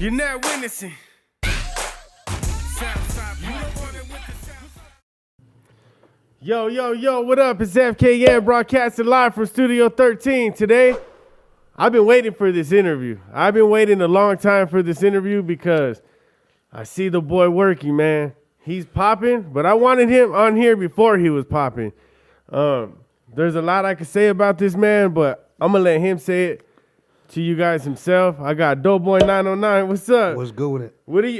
You're not witnessing. Yo, what up? It's FKN broadcasting live from Studio 13. Today, I've been waiting for this interview. I've been waiting a long time for this interview because I see the boy working, man. He's popping, but I wanted him on here before he was popping. There's a lot I could say about this man, but I'm going to let him say it to you guys himself. I got Doeboi 909. What's up? What's good with it?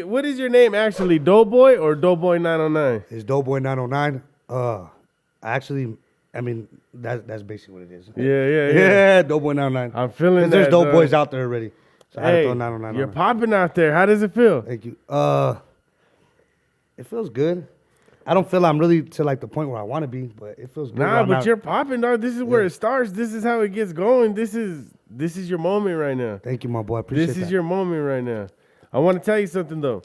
What is your name actually, Doughboy or Doeboi 909? It's Doughboy 909. That's basically what it is. Yeah. Doughboy 909. I'm feeling that. There's Doughboys out there already. So I had to Hey, throw 909 you're on popping out there. How does it feel? Thank you. It feels good. I don't feel I'm really to like the point where I want to be, but it feels good. Nah, but you're popping, dog. This is where it starts. This is how it gets going. This is your moment right now. Thank you, my boy. I appreciate This is that. your moment right now. I want to tell you something though.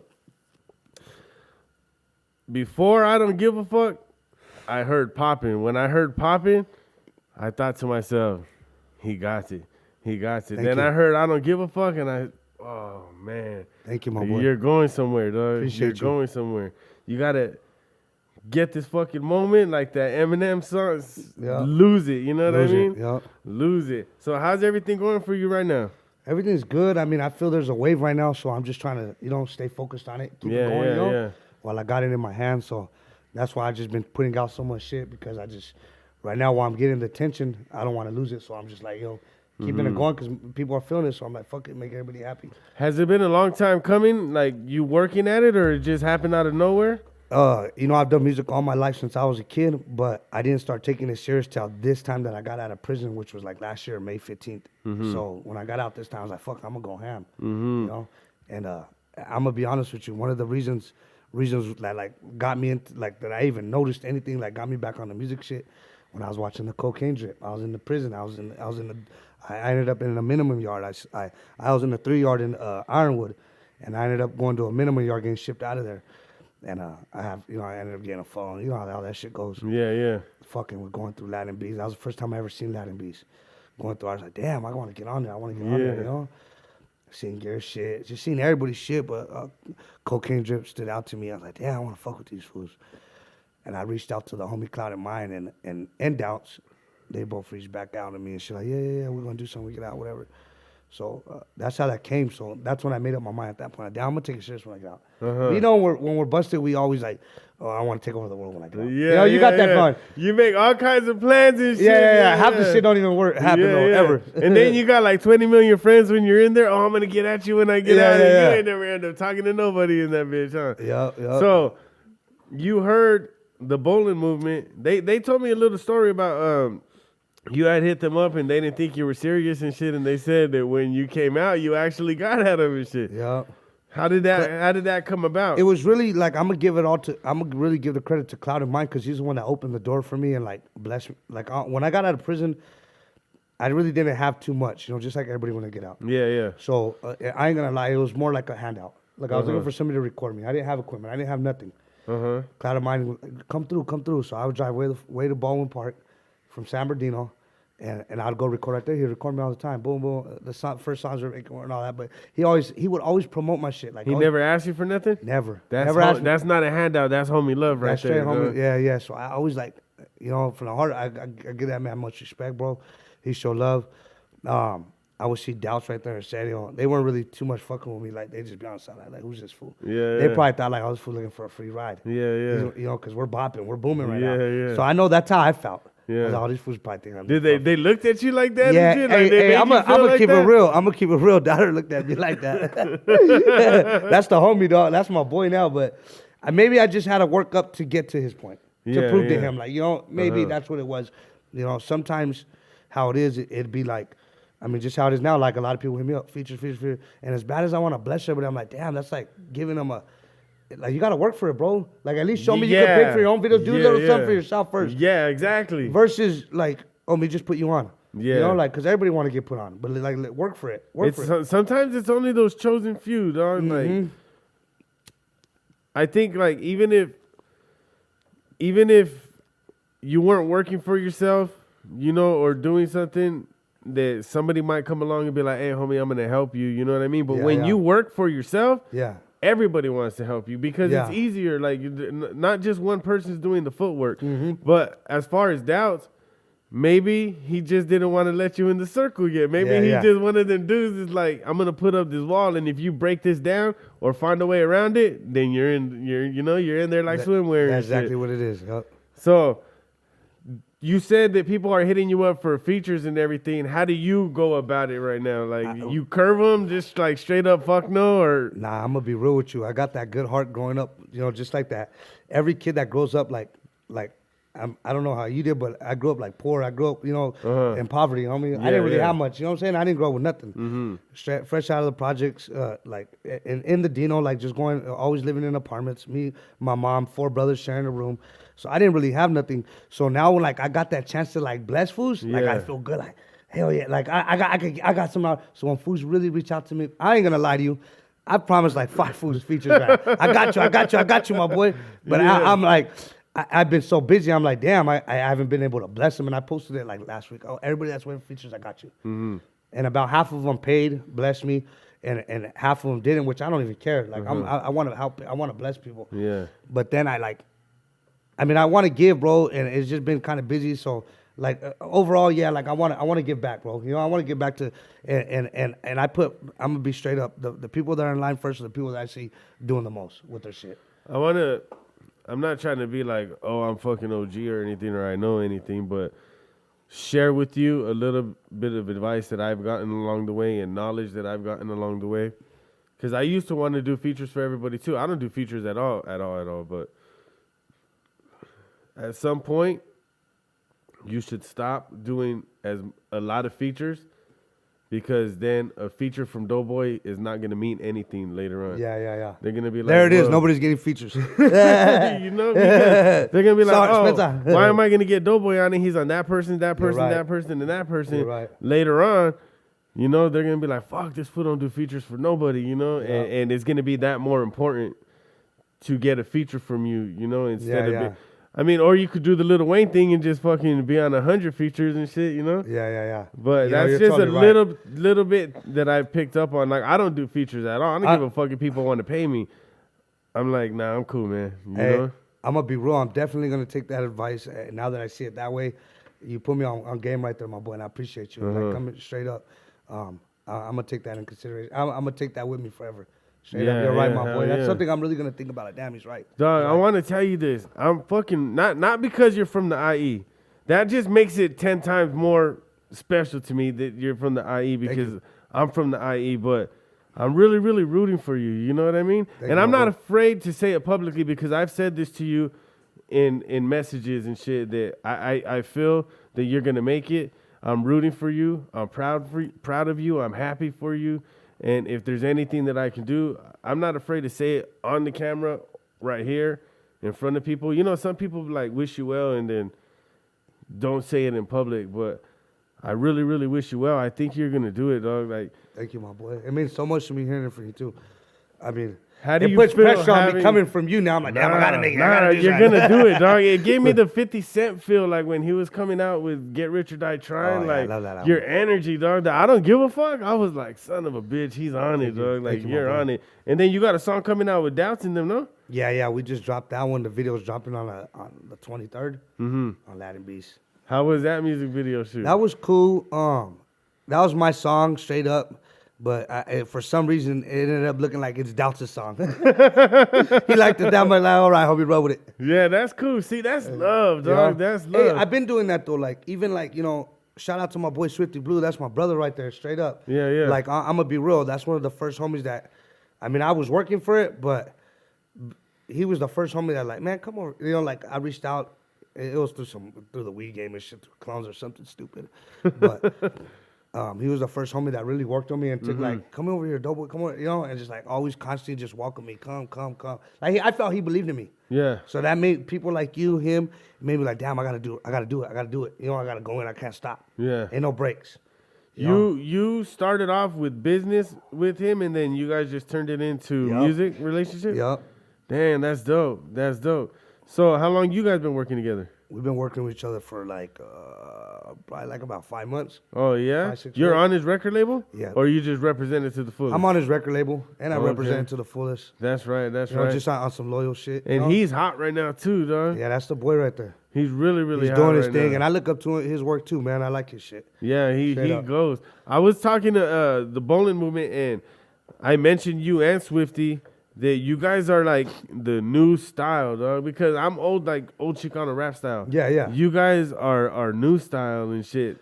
Before I don't give a fuck, I heard popping. When I heard popping, I thought to myself, he got it. He got it. Then you. I heard I don't give a fuck, and oh man. Thank you, my boy. You're going somewhere, dog. Appreciate You're going somewhere. You gotta get this fucking moment like that Eminem song. Yeah. Lose it. You know what I mean? Yeah. Lose it. So how's everything going for you right now? Everything's good. I mean, I feel there's a wave right now, so I'm just trying to, stay focused on it, keep it going, yeah. while I got it in my hands. So that's why I just been putting out so much shit because right now while I'm getting the attention, I don't want to lose it. So I'm just like, keeping it going because people are feeling it. So I'm like, fuck it, make everybody happy. Has it been a long time coming, like you working at it, or it just happened out of nowhere? I've done music all my life since I was a kid, but I didn't start taking it serious till this time that I got out of prison, which was like last year, May 15th. So when I got out this time, I was like, fuck, I'm going to go ham, And I'm going to be honest with you, one of the reasons that like got me into, like that I even noticed anything, like got me back on the music shit, when I was watching the cocaine drip. I was in the prison. I ended up in a minimum yard. I was in the 3 yard in Ironwood, and I ended up going to a minimum yard, getting shipped out of there. And I ended up getting a phone. You know how that shit goes. Yeah. Fucking with going through Latin Beats. That was the first time I ever seen Latin Beats. Going through, I was like, damn, I want to get on there. On there, Seeing Gary's shit, just seeing everybody's shit, but cocaine drip stood out to me. I was like, damn, I want to fuck with these fools. And I reached out to the homie Cloud and Mine and Doubts. They both reached back out to me and shit like, yeah, we're going to do something, we get out, whatever. So that's how that came. So that's when I made up my mind at that point. I'm going to take it serious when I get out. When we're busted, we always like, oh, I want to take over the world when I get out. Yeah, you got that fun. You make all kinds of plans and shit. Yeah. Half the shit don't even happen ever. And then you got like 20 million friends when you're in there. Oh, I'm going to get at you when I get out. You ain't never end up talking to nobody in that bitch, huh? Yeah. So you heard the bowling movement. They told me a little story about you had hit them up and they didn't think you were serious and shit, and they said that when you came out, you actually got out of it shit. Yeah. How did that come about? It was really like I'm gonna really give the credit to Cloud and Mine because he's the one that opened the door for me and like blessed me. Like when I got out of prison, I really didn't have too much, just like everybody when they get out. Yeah. So I ain't gonna lie, it was more like a handout. Like I was looking for somebody to record me. I didn't have equipment. I didn't have nothing. Cloud and Mine, come through. So I would drive way to Baldwin Park from San Bernardino, and I'd go record right there. He'd record me all the time. Boom, boom. The first songs were making and all that. But he would always promote my shit. Like he never asked you for nothing? Never. That's not a handout. That's homie love right that's there. Homie. Yeah. So I always like, from the heart, I give that man much respect, bro. He showed love. I would see Doubts right there in San Diego. They weren't really too much fucking with me. Like, they just be on the side like, who's this fool? Yeah. They probably thought like I was fool looking for a free ride. Yeah. Because we're bopping. We're booming right now. Yeah. So I know that's how I felt. Yeah. I was like, these fools probably think I'm Did they looked at you like that? Yeah. And shit? Like I'm gonna keep it real. I'm gonna keep it real. Daughter looked at me like that. That's the homie, dog. That's my boy now. But maybe I just had to work up to get to his point. To prove to him. Like, maybe that's what it was. Sometimes how it is, it'd be like, just how it is now, like a lot of people hit me up, features. And as bad as I want to bless everybody, I'm like, damn, that's like giving them like, you got to work for it, bro. Like, at least show me you can pay for your own videos. Do a little something for yourself first. Yeah, exactly. Versus, like, me just put you on. Yeah. Because everybody want to get put on. But, like, work for it. Sometimes it's only those chosen few, dog. Like, I think, like, even if you weren't working for yourself, or doing something, that somebody might come along and be like, hey, homie, I'm going to help you. You know what I mean? But Yeah, when yeah. you work for yourself, Yeah. everybody wants to help you because Yeah. it's easier. Like, not just one person's doing the footwork. Mm-hmm. But as far as doubts, maybe he just didn't want to let you in the circle yet. Maybe Yeah, he yeah. just one of them dudes is like, I'm gonna put up this wall, and if you break this down or find a way around it, then you're in there like swimwear. That's and exactly shit. what it is. Yep. So you said that people are hitting you up for features and everything. How do you go about it right now? Like you curve them just like straight up fuck no, or Nah, I'm gonna be real with you. I got that good heart growing up, just like that. Every kid that grows up like I don't know how you did, but I grew up like poor. I grew up, in poverty, homie. I didn't really have much, you know what I'm saying? I didn't grow up with nothing. Mm-hmm. Straight, fresh out of the projects, like in the Dino, like just going, always living in apartments. Me, my mom, 4 brothers sharing a room. So I didn't really have nothing. So now when like I got that chance to like bless fools, like I feel good, like hell yeah, like I got some out. So when fools really reach out to me, I ain't gonna lie to you. I promised like 5 fools features. Right? I got you, my boy. But I'm like. I've been so busy. I'm like, damn, I haven't been able to bless them. And I posted it like last week. Oh, everybody that's wearing features, I got you. Mm-hmm. And about half of them paid, blessed me, and half of them didn't, which I don't even care. Like I want to help. I want to bless people. Yeah. But then I want to give, bro, and it's just been kind of busy. So like overall, yeah, like I want to give back, bro. I want to give back to and I'm gonna be straight up. The people that are in line first are the people that I see doing the most with their shit. I'm not trying to be like, oh, I'm fucking OG or anything, or I know anything, but share with you a little bit of advice that I've gotten along the way and knowledge that I've gotten along the way. Because I used to want to do features for everybody too. I don't do features at all. But at some point, you should stop doing a lot of features. Because then a feature from Doughboy is not going to mean anything later on. Yeah. They're going to be like, there it is. Nobody's getting features. Because they're going to be like, Sorry, why am I going to get Doughboy on it? He's on that person, that person, right. that person, and that person. You're right. Later on, they're going to be like, fuck, this fool don't do features for nobody, and it's going to be that more important to get a feature from you, instead of or you could do the Lil Wayne thing and just fucking be on 100 features and shit, Yeah. But that's just totally little bit that I picked up on. Like, I don't do features at all. I don't give a fuck if people want to pay me. I'm like, nah, I'm cool, man. You know? I'm going to be real. I'm definitely going to take that advice. Now that I see it that way, you put me on game right there, my boy, and I appreciate you. Like, coming straight up, I'm going to take that in consideration. I'm going to take that with me forever. Straight up, you're right, my boy. That's something I'm really going to think about. Like, damn, he's right. Dog, I want to tell you this. I'm fucking, not because you're from the IE. That just makes it 10 times more special to me that you're from the IE because I'm from the IE, but I'm really, really rooting for you. You know what I mean? And I'm not afraid to say it publicly because I've said this to you in messages and shit that I feel that you're going to make it. I'm rooting for you. I'm proud of you. I'm happy for you. And if there's anything that I can do, I'm not afraid to say it on the camera right here in front of people. Some people like wish you well and then don't say it in public, but I really, really wish you well. I think you're going to do it, dog. Like, thank you, my boy. It means so much to me hearing it from you, too. I mean, how do it you puts feel pressure on me coming from you now. I'm like, damn, I got to make it. You're going to do it, dog. It gave me the 50 Cent feel like when he was coming out with Get Rich or Die Trying. I love that your energy, dog. I don't give a fuck. I was like, son of a bitch, he's on it, dog. Like, you're on it. And then you got a song coming out with Doubts in them, no? Yeah. We just dropped that one. The video's dropping on the 23rd on Latin Beast. How was that music video shoot? That was cool. That was my song, straight up. But for some reason, it ended up looking like it's Doubts' song. He liked it that much. Like, all right, hope you roll with it. Yeah, that's cool. See, that's love, dog. That's love. Hey, I've been doing that, though. Like, even like, shout out to my boy Swifty Blue. That's my brother right there, straight up. Yeah. Like, I'm going to be real. That's one of the first homies that, I was working for it, but he was the first homie that like, man, come over. Like, I reached out. It was through the weed game and shit, through clones or something stupid. But he was the first homie that really worked on me and took like, come over here, Doughboy, come over, and just like always constantly just welcome me, come. Like I felt he believed in me. Yeah. So that made people like you, him, made me like, damn, I gotta do it. I gotta do it. I gotta go in. I can't stop. Yeah. Ain't no breaks. You started off with business with him and then you guys just turned it into music relationship? Yep. Damn, that's dope. So how long you guys been working together? We've been working with each other for like probably like about 5 months. Oh yeah, 5, 6 you're months. on his record label. Yeah. Or you just represent it to the fullest. I'm on his record label, and I Okay. represent it to the fullest. That's right. That's You know, right. just on some loyal shit. And he's hot right now too, dog. Yeah, that's the boy right there. He's really He's hot doing his right thing, now. and I look up to his work too, man. I like his shit. Yeah, he Straight up. goes. I was talking to the bowling movement, and I mentioned you and Swifty that you guys are like the new style, dog. Because I'm old, like old Chicano rap style. Yeah, yeah. You guys are new style and shit.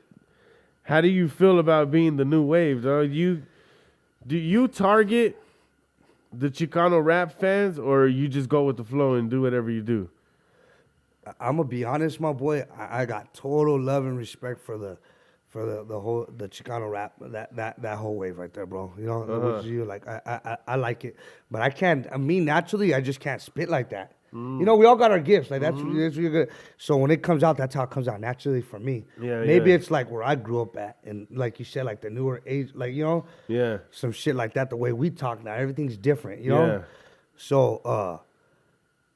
How do you feel about being the new wave, dog? Do you target the Chicano rap fans, or you just go with the flow and do whatever you do? I'm gonna be honest, my boy. I got total love and respect for the whole Chicano rap, that whole wave right there, bro. You know, which you like. I like it, but I can't. I mean, naturally, I just can't spit like that. You know, we all got our gifts. Like that's really good. So when it comes out, that's how it comes out naturally for me. Yeah, Maybe yeah. it's like where I grew up at, and like you said, like the newer age, like you know, Yeah. some shit like that. The way we talk now, everything's different. You know. Yeah. So,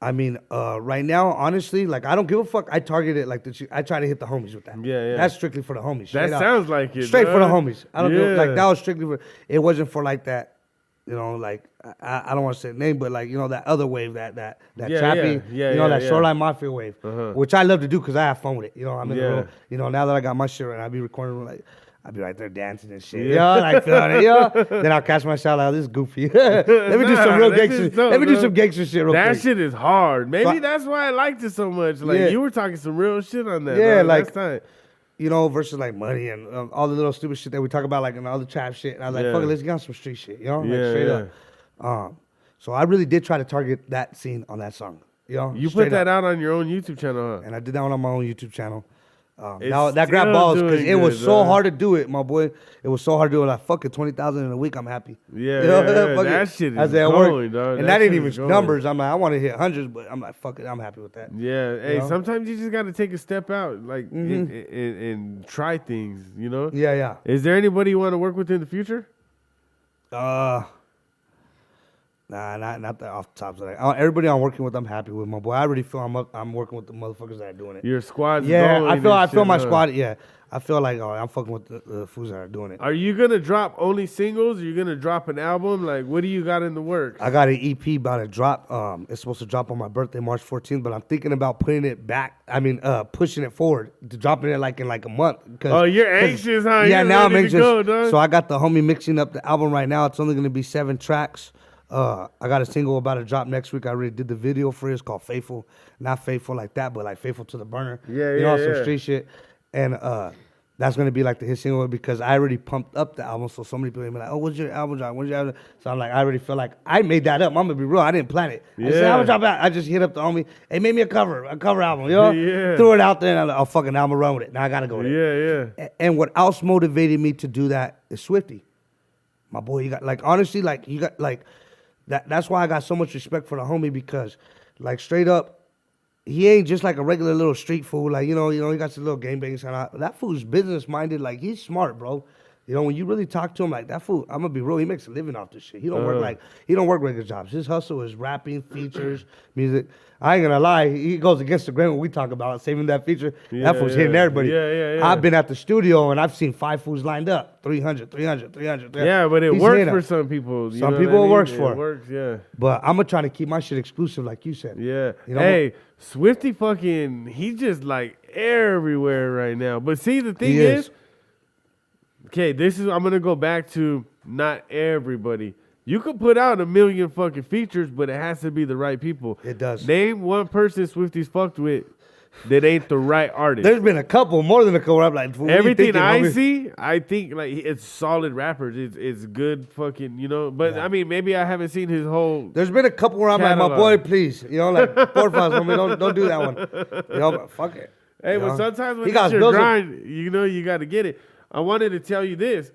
I mean, right now, honestly, like I don't give a fuck. I target it like I try to hit the homies with that. Yeah, yeah. That's strictly for the homies. That straight up. sounds like it. Straight for the dog. homies. I don't give, like Yeah. that was strictly for. It wasn't for like that. You know, like I don't want to say the name, but like you know that other wave, that Yeah, trappy, yeah, you know yeah, that yeah. Shoreline Mafia wave, which I love to do because I have fun with it. You know, I'm in the Yeah. room. You know, now that I got my shit right, I be recording like. I'll be right there dancing and shit. Yeah. Yeah, like feeling it. Yeah. Then I'll catch myself like, this is goofy. Let me do some Nah, real that's gangster. just dope, Let me do bro. some gangster shit real That quick. shit is hard. Maybe So- that's why I liked it so much. Like Yeah. you were talking some real shit on that. Yeah, dog. like- That's tight. You know, versus like money and all the little stupid shit that we talk about, like in all the trap shit. And I was like, Yeah. fuck it, let's get on some street shit. You know, like Yeah, straight yeah. up. So I really did try to target that scene on that song. You know, You straight put that up. out on your own YouTube channel, huh? And I did that one on my own YouTube channel. It's That grabbed still balls because doing it was good, so dog. hard to do it, my boy. It was so hard to do it. Like, fuck it, 20,000 in a week, I'm happy. Yeah, You know, yeah, fuck that it. shit is I said, I work. going, dog. And That that ain't shit even is going. numbers. I'm like, I want to hit hundreds, but I'm like, fuck it, I'm happy with that. Yeah, hey, know? sometimes you just got to take a step out, like, and try things, you know? Yeah, yeah. Is there anybody you want to work with in the future? Nah, not that off the top. Like, everybody I'm working with, I'm happy with, my boy. I already feel I'm working with the motherfuckers that are doing it. Your squad's Yeah, going I and feel my shit, huh? squad. Yeah, I feel like I'm fucking with the fools that are doing it. Are you going to drop only singles? Are you going to drop an album? Like, what do you got in the works? I got an EP about to drop. It's supposed to drop on my birthday, March 14th, but I'm thinking about putting it back. I mean, pushing it forward to dropping it like in like a month. Oh, you're anxious, huh? Yeah, You're now I'm ready to anxious. go, dog. So I got the homie mixing up the album right now. It's only gonna be 7 tracks. I got a single about to drop next week. I already did the video for it. It's called Faithful. Not faithful like that, but like faithful to the burner. Yeah, you know, yeah, some yeah. street shit. And that's gonna be like the hit single because I already pumped up the album. So many people be like, "Oh, when's your album drop? When's your album?" So I'm like, I already feel like I made that up. I'm gonna be real. I didn't plan it. I said, Yeah. "Album drop out." I just hit up the homie. Hey, made me a cover album. You know, Yeah. threw it out there, and I'm like, "Oh, fucking, now I'm gonna run with it. Now I gotta go with it." Yeah, yeah. And what else motivated me to do that is Swifty. My boy, you got like honestly, like you got like that's why I got so much respect for the homie because like straight up, he ain't just like a regular little street fool. Like, you know, he got some little game banging sign out. That fool's business minded, like he's smart, bro. You know, when you really talk to him like that fool, I'm gonna be real, he makes a living off this shit. He don't work regular jobs. His hustle is rapping, features, music. I ain't gonna lie, he goes against the grain when we talk about saving that feature. Yeah, that fool's hitting yeah. everybody. Yeah. I've been at the studio and I've seen 5 fools lined up. 300. Yeah, but it He's works hitting for them. some people. You Some know people what I it mean? works for. It works, yeah. But I'm gonna try to keep my shit exclusive, like you said. Yeah. You know, hey, Swifty fucking, he just like everywhere right now. But see, the thing He is, is. okay, I'm going to go back to not everybody. You could put out 1 million fucking features, but it has to be the right people. It does. Name one person Swifty's fucked with that ain't the right artist. There's been a couple, more than a couple. I'm like, what are you Everything thinking, I homie? see, I think like it's solid rappers. It's good fucking, you know. But Yeah. I mean, maybe I haven't seen his whole. There's been a couple where I'm like, my Catalog. boy, please, you know, like porfa, homie, don't do that one. You know, but fuck it. Hey, You but know? sometimes when He it's got your bills to- grind, you know you got to get it. I wanted to tell you this.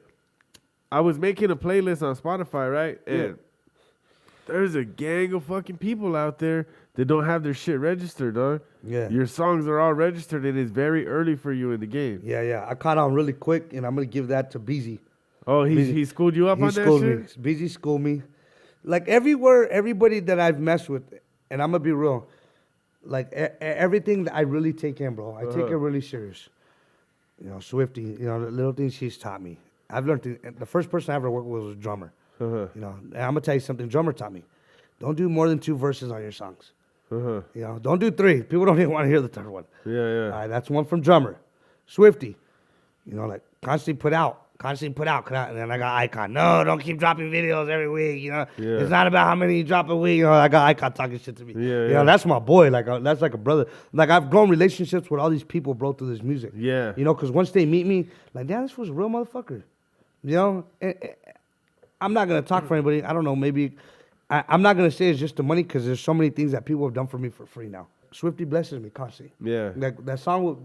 I was making a playlist on Spotify, right? And there's a gang of fucking people out there that don't have their shit registered, dog. Yeah. Your songs are all registered, and it's very early for you in the game. Yeah. I caught on really quick, and I'm gonna give that to Beezy. Oh, Busy. he schooled you up He on that schooled shit? me. Beezy schooled me. Like everywhere, everybody that I've messed with, and I'm gonna be real, like everything that I really take in, bro. I take it really serious. You know, Swifty, you know, the little things she's taught me. I've learned the first person I ever worked with was a drummer. Uh-huh. You know, and I'm gonna tell you something. Drummer taught me: don't do more than 2 verses on your songs. Uh-huh. You know, don't do 3. People don't even want to hear the third one. Yeah, yeah. All right, that's one from drummer. Swifty, you know, like constantly put out. And then I got Icon. No, don't keep dropping videos every week. You know, Yeah. it's not about how many you drop a week. You know, I got Icon talking shit to me. Yeah, you yeah. know, that's my boy. Like, that's like a brother. Like, I've grown relationships with all these people, bro, through this music. Yeah. You know, because once they meet me, like, damn, this was a real motherfucker. You know, I'm not gonna talk for anybody. I don't know. Maybe I'm not gonna say it's just the money because there's so many things that people have done for me for free now. Swifty blesses me constantly. Yeah. Like that song with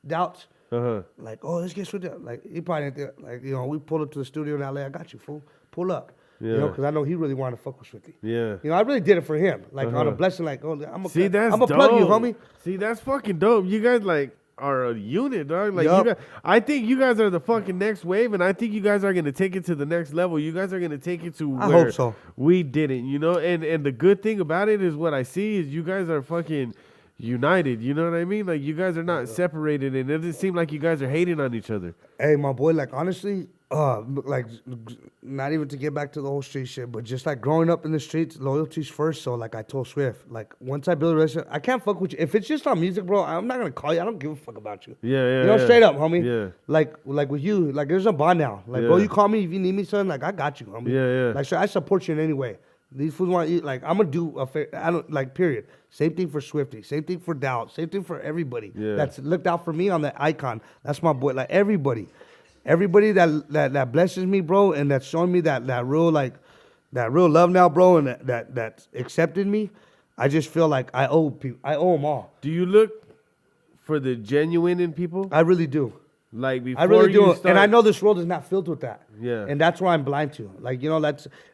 Doubts. Uh-huh. Like, oh, let's get Swifty. Like, he probably didn't think, like, you know, we pulled up to the studio in LA. I got you, fool. Pull up. Yeah. You know, because I know he really wanted to fuck with Swifty. Yeah. You know, I really did it for him. Like, on a Uh-huh. blessing, like, oh, I'm See, that's gonna dope. plug you, homie. See, that's fucking dope. You guys like are a unit, dog. Like Yup. you guys, I think you guys are the fucking next wave, and I think you guys are gonna take it to the next level. You guys are gonna take it to I where hope so. we didn't, you know. And the good thing about it is what I see is you guys are fucking united. You know what I mean? Like you guys are not separated, and it doesn't seem like you guys are hating on each other. Hey, my boy, like, honestly, like, not even to get back to the whole street shit, but just like growing up in the streets, loyalty's first. So, like, I told Swift, like, once I build a relationship, I can't fuck with you. If it's just on music, bro, I'm not gonna call you. I don't give a fuck about you. Yeah, yeah. You know, yeah. straight up, homie. Yeah. Like with you, like, there's a bond now. Like, bro, Yeah. you call me if you need me, son. Like, I got you, homie. Yeah, yeah. Like, so I support you in any way. These fools want to eat. Like, I'm gonna do a fair. I don't like. Period. Same thing for Swifty. Same thing for Doubt. Same thing for everybody. Yeah. That's looked out for me on the Icon. That's my boy. Like everybody. Everybody that blesses me, bro, and that's showing me that real love now, bro, and that accepted me. I just feel like I owe them all. Do you look for the genuine in people? I really do. Like before I really you do. start, And I know this world is not filled with that. Yeah. And that's why I'm blind to. Like, you know,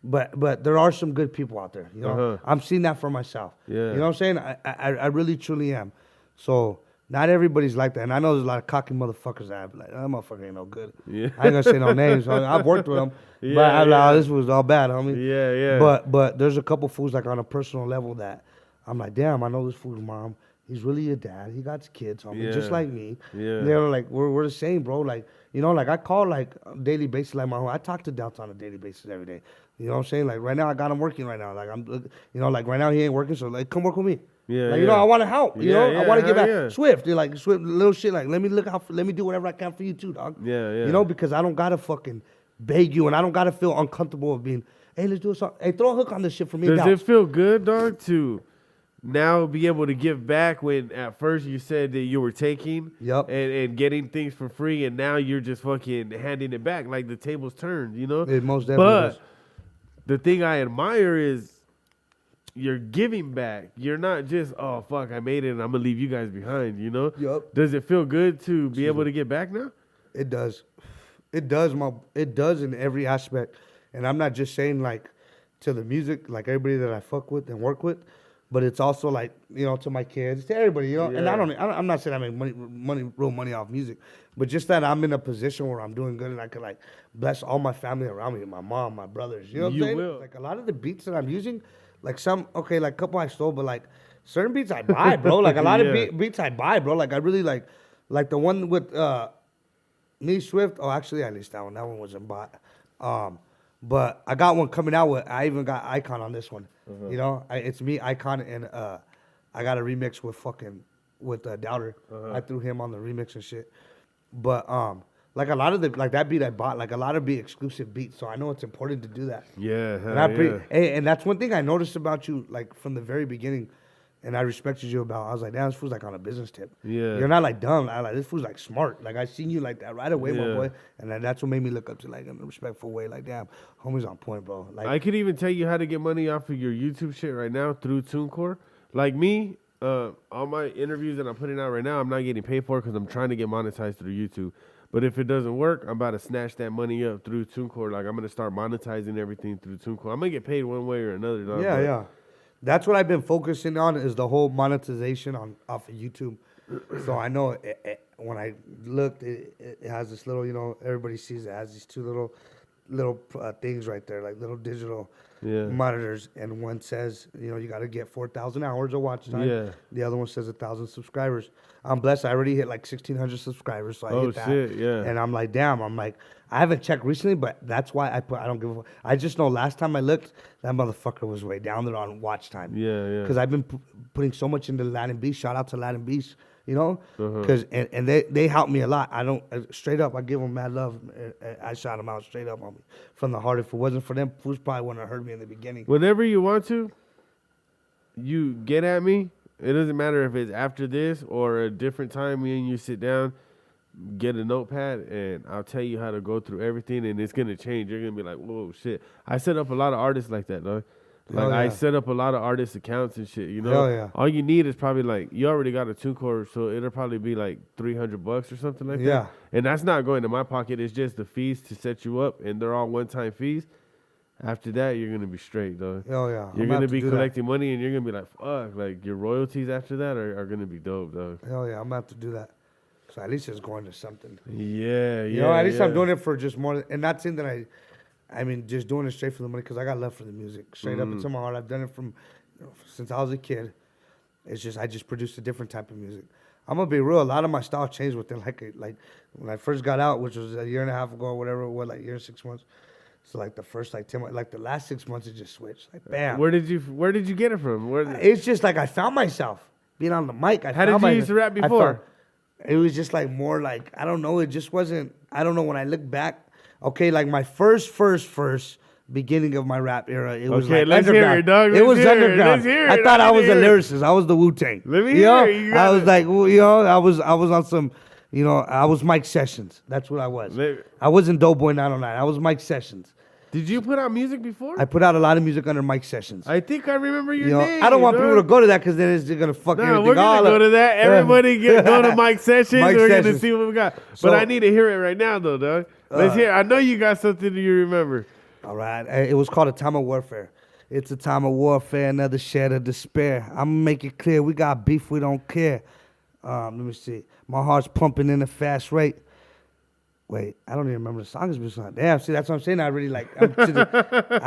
but there are some good people out there. You know, Uh-huh. I'm seeing that for myself. Yeah. You know what I'm saying? I really truly am. So not everybody's like that. And I know there's a lot of cocky motherfuckers that I'm like, that motherfucker ain't no good. Yeah. I ain't gonna say no names. Homie. I've worked with them. Yeah, but I'm like, yeah. oh, this was all bad, homie. Yeah, yeah. But there's a couple fools like on a personal level that I'm like, damn, I know this fool's mom. He's really a dad. He got kids, homie, just Yeah. like me. Yeah. They're like, we're the same, bro. Like, you know, like I call like on a daily basis, like my home. I talk to Doubts on a daily basis every day. You know what I'm saying? Like right now, I got him working right now. Like you know, like right now he ain't working, so like come work with me. Yeah, Like, you know, yeah. I want to help. You Yeah, know, yeah, I want to give hell back. yeah. Swift, they're like Swift, little shit. Like let me do whatever I can for you too, dog. Yeah, yeah. You know, because I don't gotta fucking beg you, and I don't gotta feel uncomfortable of being. Hey, let's do something. Hey, throw a hook on this shit for me. Does Doubts. it feel good, dog, to now be able to give back when at first you said that you were taking Yup. and getting things for free, and now you're just fucking handing it back like the tables turned, you know? It most definitely But does. the thing I admire is you're giving back. You're not just, oh, fuck, I made it and I'm going to leave you guys behind, you know? Yup. Does it feel good to be able to get back now? It does. It does in every aspect. And I'm not just saying like to the music, like everybody that I fuck with and work with, but it's also like, you know, to my kids, to everybody, you know. And Yeah. I'm not saying I make real money off music, but just that I'm in a position where I'm doing good and I can like bless all my family around me, my mom, my brothers. You know what You I'm saying? will. Like a lot of the beats that I'm using, like like a couple I stole, but like certain beats I buy, bro. Like a lot Yeah. of beats I buy, bro. Like I really like the one with me, Swift. Oh, actually, I leased that one. That one wasn't bought. But I got one coming out with. I even got Icon on this one. You know, it's me, Icon, and I got a remix with Doubter. I threw him on the remix and shit. But like a lot of that beat I bought, like a lot of exclusive beats. So I know it's important to do that. Yeah, hell And I yeah. hey, and that's one thing I noticed about you, like from the very beginning, and I respected you about. I was like, damn, this fool's like on a business tip. Yeah. You're not like dumb. I like this fool's like smart. Like I seen you like that right away, my Yeah. boy. And then that's what made me look up to like in a respectful way. Like, damn, homie's on point, bro. Like I could even tell you how to get money off of your YouTube shit right now through TuneCore. Like me, all my interviews that I'm putting out right now, I'm not getting paid for because I'm trying to get monetized through YouTube. But if it doesn't work, I'm about to snatch that money up through TuneCore. Like I'm gonna start monetizing everything through TuneCore. I'm gonna get paid one way or another. Dog, yeah, but- yeah. That's what I've been focusing on is the whole monetization off of YouTube. So I know when I looked, it has this little, you know, everybody sees it has these two little things right there, like little digital monitors, and one says, you got to get 4,000 hours of watch time. Yeah. The other one says 1,000 subscribers. I'm blessed. I already hit like 1,600 subscribers, so I hit that. Shit, yeah. And I'm like, damn. I'm like, I haven't checked recently, but that's why I don't give a fuck. I just know last time I looked, that motherfucker was way down there on watch time. Yeah. Because I've been putting so much into Latin Beast. Shout out to Latin Beast. Because and they help me a lot. I don't straight up. I give them mad love. I shout them out straight up on me from the heart. If it wasn't for them, fools probably wouldn't have heard me in the beginning. Whenever you want to, you get at me. It doesn't matter if it's after this or a different time. Me and you sit down, get a notepad, and I'll tell you how to go through everything, and it's gonna change. You're gonna be like, whoa, shit. I set up a lot of artists like that, though. Like, I set up a lot of artist accounts and shit, All you need is probably like, you already got a TuneCore, so it'll probably be like $300 or something like that. And that's not going to my pocket. It's just the fees to set you up, and they're all one-time fees. After that, you're going to be straight, though. You're going to be collecting money, and you're going to be like, fuck, like your royalties after that are going to be dope, though. Hell yeah, I'm about to do that. So at least it's going to something. Yeah. At least I'm doing it for just more, and not saying that I mean, just doing it straight for the money, because I got love for the music. Straight up into my heart. I've done it from since I was a kid. It's just I just produced a different type of music. I'm gonna be real. A lot of my style changed within like when I first got out, which was a year and a half ago or whatever it was, like a year and 6 months. So like the first 10 months, like the last 6 months, it just switched. Like bam. Where did you get it from? It's just like I found myself being on the mic. How did you used to rap before? It was just like more like I don't know. It just wasn't. I don't know. When I look back. Okay, like my first beginning of my rap era, it was like let's underground. Hear it, dog. It was underground. Let's hear it. I thought I was a lyricist. I was the Wu-Tang. Let me hear it. I was like, I was on some, I was Mike Sessions. That's what I was. I wasn't Doeboi 909. I was Mike Sessions. Did you put out music before? I put out a lot of music under Mike Sessions. I think I remember your name. I don't want people to go to that because then it's going to fuck everything. We're going to go to that. Everybody go to Mike Sessions. We're going to see what we got. But I need to hear it right now, though, dog. Let's hear. I know you got something you remember. All right. It was called A Time of Warfare. It's a time of warfare, another shed of despair. I'm going to make it clear. We got beef, we don't care. Let me see. My heart's pumping in a fast rate. Wait, I don't even remember the song. Damn, see, that's what I'm saying. I really like. I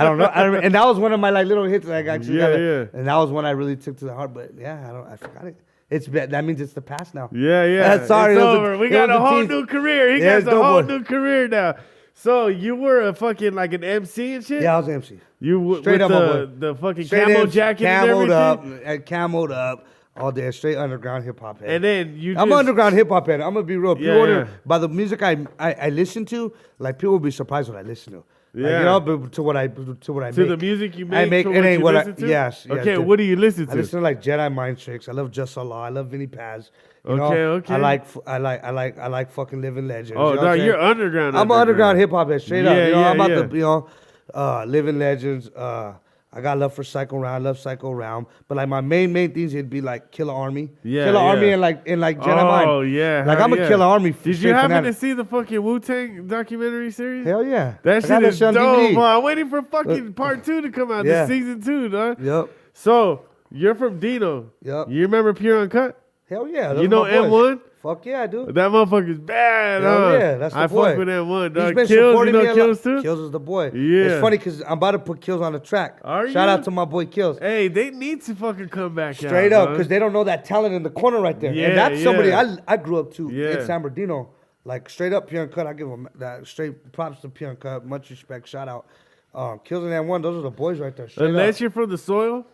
don't know. And that was one of my like little hits that I got. Yeah. And that was one I really took to the heart. But yeah, I forgot it. That means it's the past now. Yeah. Sorry, it's over. We got a whole new career. He got a whole new career now. So you were a fucking like an MC and shit? Yeah, I was an MC. You straight with up the fucking camo jacket and everything? Camoed up. All day, straight underground hip hop head. And then I'm an underground hip hop head. I'm gonna be real. People by the music I listen to, like people will be surprised what I listen to. Like, to what I make. To the music you make. I make it ain't what I listen to. Yes. Okay, what do you listen to? I listen to like Jedi Mind Tricks. I love Just Allah. I love Vinny Paz. Okay. I like fucking Living Legends. Oh, no, you're underground. I'm an underground hip hop head, straight up. I'm about the Living Legends. I got love for Psycho Realm. I love Psycho Realm. But like my main things, it'd be like Killer Army. Killer Army and like Jedi Mind. Oh yeah. Like I'm a Killer Army. Did you happen to see the fucking Wu-Tang documentary series? Hell yeah. That shit is dope, bro. I'm waiting for fucking part 2 to come out. The season 2, dog. Yep. So you're from Dino. Yep. You remember Pure Uncut? Hell yeah. You know M1? Fuck yeah, dude. That motherfucker's bad, Hell yeah, that's the boy. I fuck with M1, dog. He's been Kills, supporting me a lot. Kills too? Kills is the boy. Yeah. It's funny because I'm about to put Kills on the track. Are you? Shout out to my boy Kills. Hey, they need to fucking come back straight up because they don't know that talent in the corner right there. Yeah, and that's somebody I grew up to in San Bernardino. Like straight up Pure Uncut. I give him that straight props to Pure Uncut. Much respect. Shout out. Kills and M1, those are the boys right there. Unless you're from the soil.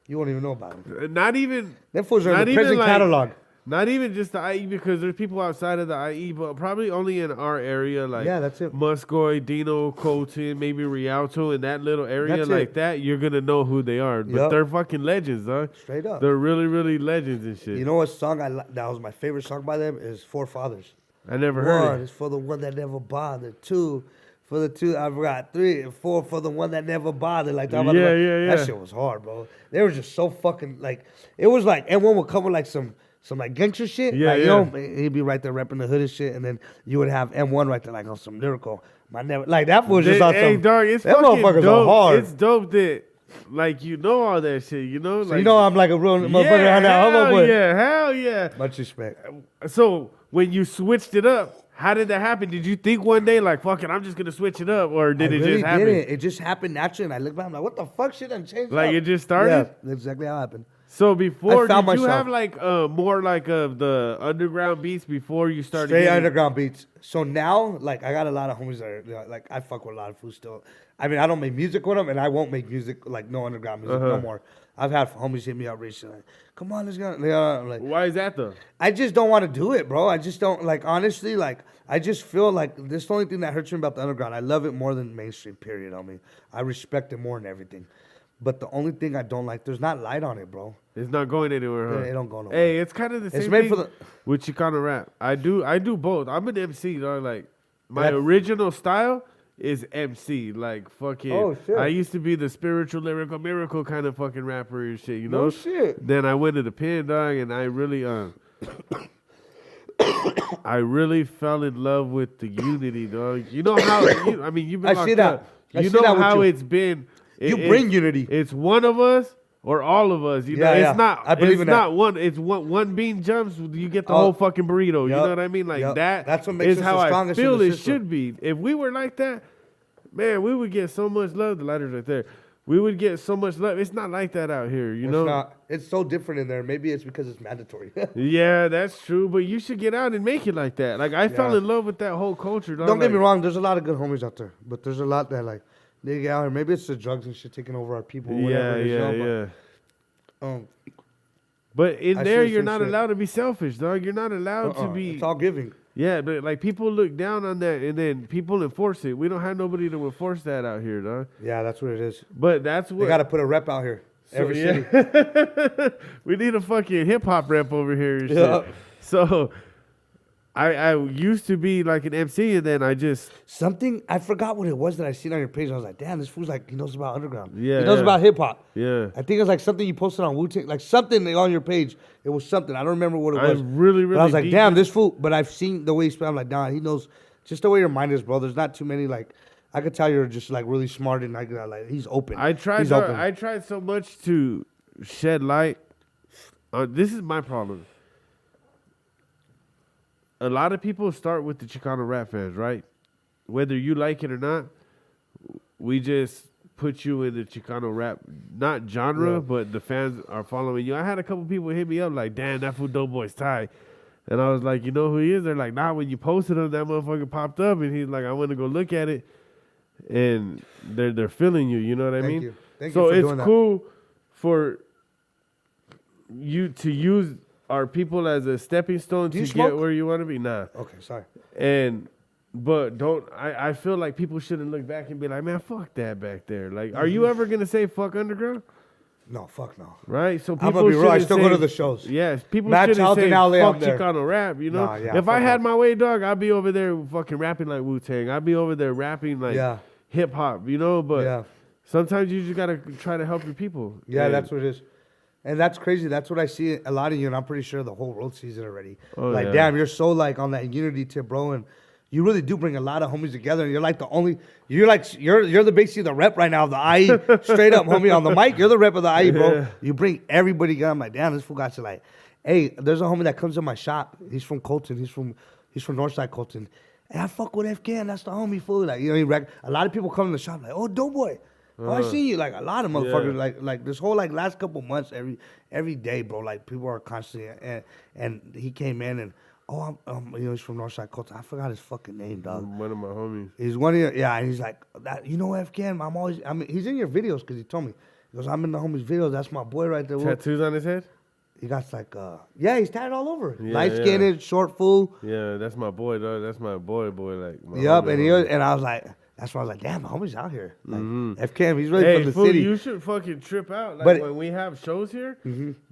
You won't even know about them. Not even. Them fools are in the prison catalog. Not even just the IE, because there's people outside of the IE, but probably only in our area, like that's it. Muscoy, Dino, Colton, maybe Rialto, in that little area that, you're going to know who they are. But they're fucking legends, huh? Straight up. They're really, really legends and shit. You know what song that was my favorite song by them is Forefathers. I never heard it. 1 is for the one that never bothered. 2 for the 2 I've got. 3 and 4 for the one that never bothered. Like that. That shit was hard, bro. They were just so fucking like, it was like, M1 would cover like some like gangster shit. He'd be right there repping the hood and shit, and then you would have M1 right there like on some lyrical. Like that was just awesome. Hey, dog, it's that fucking motherfuckers dope. are hard. It's dope that like you know all that shit, you know? So like, I'm like a real motherfucker. Hell yeah. Much respect. So when you switched it up, How did that happen? Did you think one day like, fuck it, I'm just gonna switch it up, or did it just happen? It just happened naturally, and I look back, I'm like, what the fuck? Shit done changed. Like up. it just started. Yeah, that's exactly how it happened. So before, did you myself. have like more like of the underground beats before you started? Straight underground beats. So now, like, I got a lot of homies that are, like, I fuck with a lot of fools still. I mean, I don't make music with them, and I won't make music, like, no underground music no more. I've had homies hit me up recently. Like, come on, let's go. I'm like, why is that though? I just don't want to do it, bro. I just don't, like, honestly, like, I just feel like this is the only thing that hurts me about the underground. I love it more than mainstream, period. I mean, I respect it more than everything. But the only thing I don't like, there's not light on it, bro. It's not going anywhere, huh? It don't go nowhere. Hey, it's kind of the same It's made thing for the with Chicano rap. I do both. I'm an MC, dog. Like my original style is MC. Like fucking. Oh shit. I used to be the spiritual lyrical miracle kind of fucking rapper and shit. You know. No shit. Then I went to the pen, dog, and I really I really fell in love with the unity, dog. You know how? I mean, you've been. I see that. You know how it's been. You bring unity. It's one of us or all of us. You know, it's not. I believe it's in not that. one. It's one bean jumps. You get the whole fucking burrito. You know what I mean? Like that. That's what makes is us how the I strongest feel in the it system. should be. If we were like that, man, we would get so much love. The lighters right there. We would get so much love. It's not like that out here. You know. It's not. It's so different in there. Maybe it's because it's mandatory. Yeah, that's true. But you should get out and make it like that. Like I fell in love with that whole culture. Dog. Don't get me wrong. There's a lot of good homies out there, but there's a lot that like. They get out here. Maybe it's the drugs and shit taking over our people. Yeah. But, but in I there, see you're some not shit. allowed to be selfish, dog. You're not allowed to be. It's all giving. Yeah, but like people look down on that, and then people enforce it. We don't have nobody to enforce that out here, dog. Yeah, that's what it is. But that's what They got to put a rep out here. Every city. We need a fucking hip hop rep over here and shit. Yeah. So I used to be like an MC, and then I just Something, I forgot what it was that I seen on your page. I was like, damn, this fool's like, he knows about underground. Yeah, He knows yeah. about hip hop. yeah. I think it was like something you posted on Wu-Tang, like something on your page. It was something. I don't remember what it I was. really But I was like, deep damn, in- this fool. But I've seen the way he speaks. I'm like, nah, he knows just the way your mind is, bro. There's not too many, like, I could tell you're just like really smart and like he's open. I tried. He's open. I tried so much to shed light. This is my problem. A lot of people start with the Chicano rap fans, right? Whether you like it or not, we just put you in the Chicano rap, not genre, but the fans are following you. I had a couple people hit me up like, damn, that fool Doughboy's tight. And I was like, you know who he is? They're like, nah, when you posted him, that motherfucker popped up. And he's like, I went to go look at it. And they're feeling you, you know what I mean? you. Thank so you for it's doing that. cool for you to use our people as a stepping stone Do to you get smoke? where you want to be. Nah. Okay, sorry. But I feel like people shouldn't look back and be like, man, fuck that back there. Like, are you ever gonna say fuck underground? No, fuck no. Right? So people I'm gonna be real. I shouldn't still say- go to the shows. Yes, people Matt shouldn't Charlton say Alley, fuck I'm there. Chicano rap, you know? Nah, yeah, if I fuck had no. my way, dog, I'd be over there fucking rapping like Wu-Tang. I'd be over there rapping like hip hop, you know? But sometimes you just gotta try to help your people. Yeah, And- that's what it is. And that's crazy. That's what I see a lot of you, and I'm pretty sure the whole world sees it already. Oh, like, yeah. damn, you're so like on that unity tip, bro, and you really do bring a lot of homies together. And you're like the only, you're the basically the rep right now of the IE, straight up, homie, on the mic. You're the rep of the IE, bro. Yeah. You bring everybody together. I'm like, damn, this fool got to like, hey, there's a homie that comes to my shop. He's from Colton. He's from Northside Colton. Hey, I fuck with FKN. That's the homie fool. Like, you know, a lot of people come in the shop like, oh, Doughboy. Oh, I seen you. Like, a lot of motherfuckers, like this whole, like, last couple months, every day, bro, like, people are constantly, and he came in and, oh, you know, he's from Northside Colton. I forgot his fucking name, dog. One of my homies. He's one of your, and he's like, that, you know, FKN, he's in your videos, because he told me. He goes, I'm in the homie's videos. That's my boy right there. Tattoos on his head? He got like, he's tatted all over. Yeah, Light-skinned, short fool. Yeah, that's my boy, dog. That's my boy, like. My Yep, homie. and I was like, that's why I was like, damn, the homie's out here. Like, FKM, he's really from the fool, city. You should fucking trip out. Like, But- when we have shows here,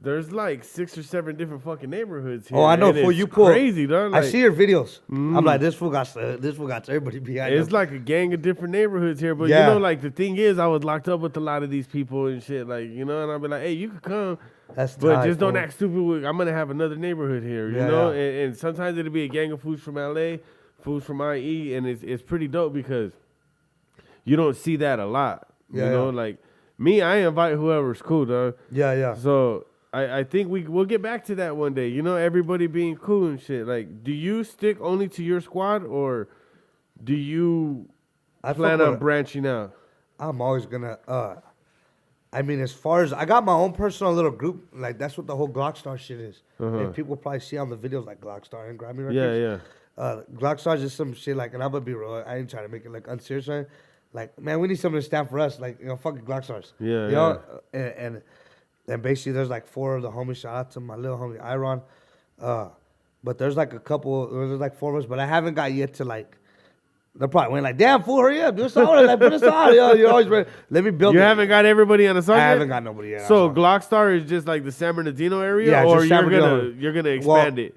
there's like 6 or 7 different fucking neighborhoods here. Oh, I know, and fool. it's You pull crazy, dog. I Like, see your videos. I'm like, this fool got everybody behind him. it's like a gang of different neighborhoods here. But Yeah. you know, like the thing is, I was locked up with a lot of these people and shit. Like, you know, and I'll be like, hey, you could come. That's But tight, just don't fool. act stupid. I'm going to have another neighborhood here, you Yeah, know? yeah. And sometimes it'll be a gang of fools from LA, fools from IE, and it's pretty dope because you don't see that a lot. Yeah, you know, yeah. like me, I invite whoever's cool, dog. Yeah. So I think we'll get back to that one day. You know, everybody being cool and shit. Like, do you stick only to your squad, or do you plan on branching out? I'm always gonna. I mean, as far as I got my own personal little group, like that's what the whole Glockstar shit is. And people probably see on the videos like Glockstar and Grammy Records. Yeah. Glockstar is just some shit like, and I'm gonna be real. I ain't trying to make it like unserious. Right? Like, man, we need something to stand for us. Like, you know, fucking Glockstars. Yeah. You know, and basically there's like 4 of the homies. Shout out to my little homie Iron. But there's like a couple. There's like 4 of us, but I haven't got yet to like. They're probably went like, damn, fool, hurry up, do a song. Like, put a song. Yo, you're always ready. Let me build You it. haven't got everybody on the song I yet? haven't got nobody yet. So Glockstar is just like the San Bernardino area, Yeah, or just San you're gonna expand it?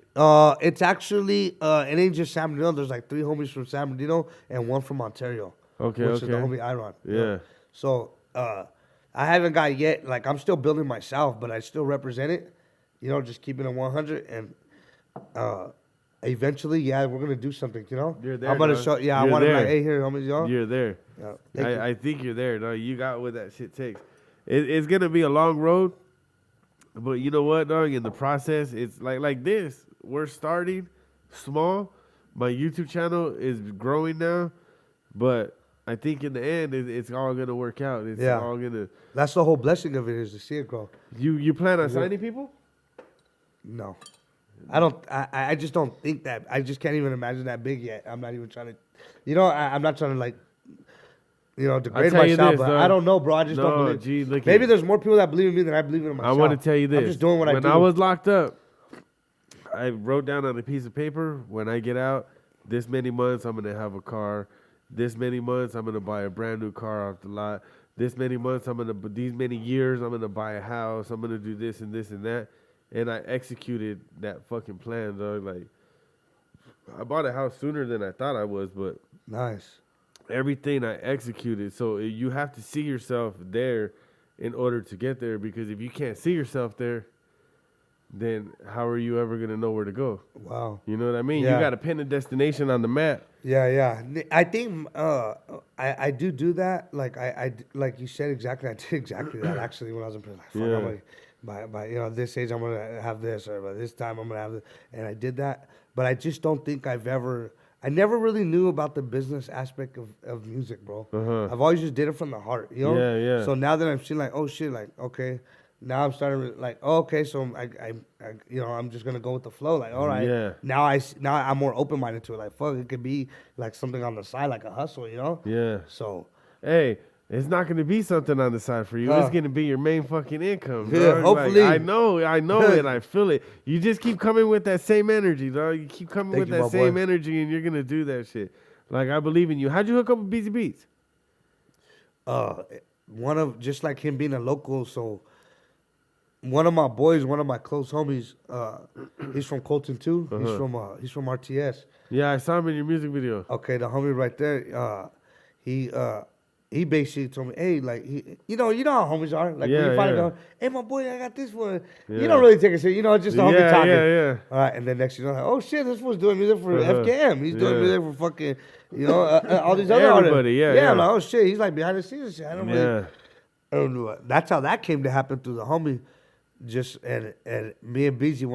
It's actually it ain't just San Bernardino. There's like 3 homies from San Bernardino and 1 from Ontario. Okay, which is the homie Iron. Yeah. So I haven't got yet. Like, I'm still building myself, but I still represent it. You know, just keeping it 100 and. Eventually, yeah, we're gonna do something. You know, You're there. I'm gonna dog. show. Yeah, You're I want to be there. like, hey, here, homies, y'all. You're there. Yeah, I think you're there. No, you got what that shit takes. It's gonna be a long road, but you know what, dog? In the process, it's like this. We're starting small. My YouTube channel is growing now, but I think in the end, it's all gonna work out. It's all gonna. That's the whole blessing of it, is to see it grow. You plan on signing people? No. I don't. I just don't think that. I just can't even imagine that big yet. I'm not even trying to. You know, I'm not trying to like. You know, degrade myself, but I don't know, bro. I just don't believe. Maybe there's more people that believe in me than I believe in myself. I want to tell you this. I'm just doing what I do. When I was locked up, I wrote down on a piece of paper, when I get out, this many months I'm gonna have a car. This many months I'm gonna buy a brand new car off the lot. This many months these many years I'm gonna buy a house. I'm gonna do this and this and that. And I executed that fucking plan, dog. Like, I bought a house sooner than I thought I was, but nice. Everything I executed. So you have to see yourself there in order to get there, because if you can't see yourself there, then how are you ever gonna know where to go? Wow. You know what I mean? Yeah. You got to pin a destination on the map. Yeah. I think I do that. Like like you said exactly. I did exactly that actually when I was in prison. Like, fuck, I'm like, by you know, this age I'm gonna have this, or by this time I'm gonna have this, and I did that. But I just don't think I never really knew about the business aspect of music, bro. I've always just did it from the heart, you know. Yeah. So now that I'm seeing like, oh shit, like okay, now I'm starting to like, oh, okay, so I you know, I'm just gonna go with the flow, like all right. Yeah. Now I'm more open minded to it, like fuck, it could be like something on the side, like a hustle, you know. Yeah. So. Hey. It's not going to be something on the side for you. It's going to be your main fucking income, dog. Yeah, hopefully. Like, I know it. I feel it. You just keep coming with that same energy, dog. You keep coming with that same energy, and you're going to do that shit. Like, I believe in you. How'd you hook up with Beezy Beats? Just like him being a local, so one of my boys, one of my close homies, he's from Colton too. He's from RTS. Yeah, I saw him in your music video. Okay, the homie right there, he basically told me, hey, like, you know how homies are. Like, when you finally go, hey, my boy, I got this one. You don't really take it serious. You know, it's just a homie talking. Yeah. All right, and then next you know, like, oh, shit, this fool's doing music for FKM. He's doing music for fucking, you know, all these other everybody, artists. I'm like, oh, shit, he's like behind the scenes and shit. I don't know. That's how that came to happen through the homie. And me and Beezy,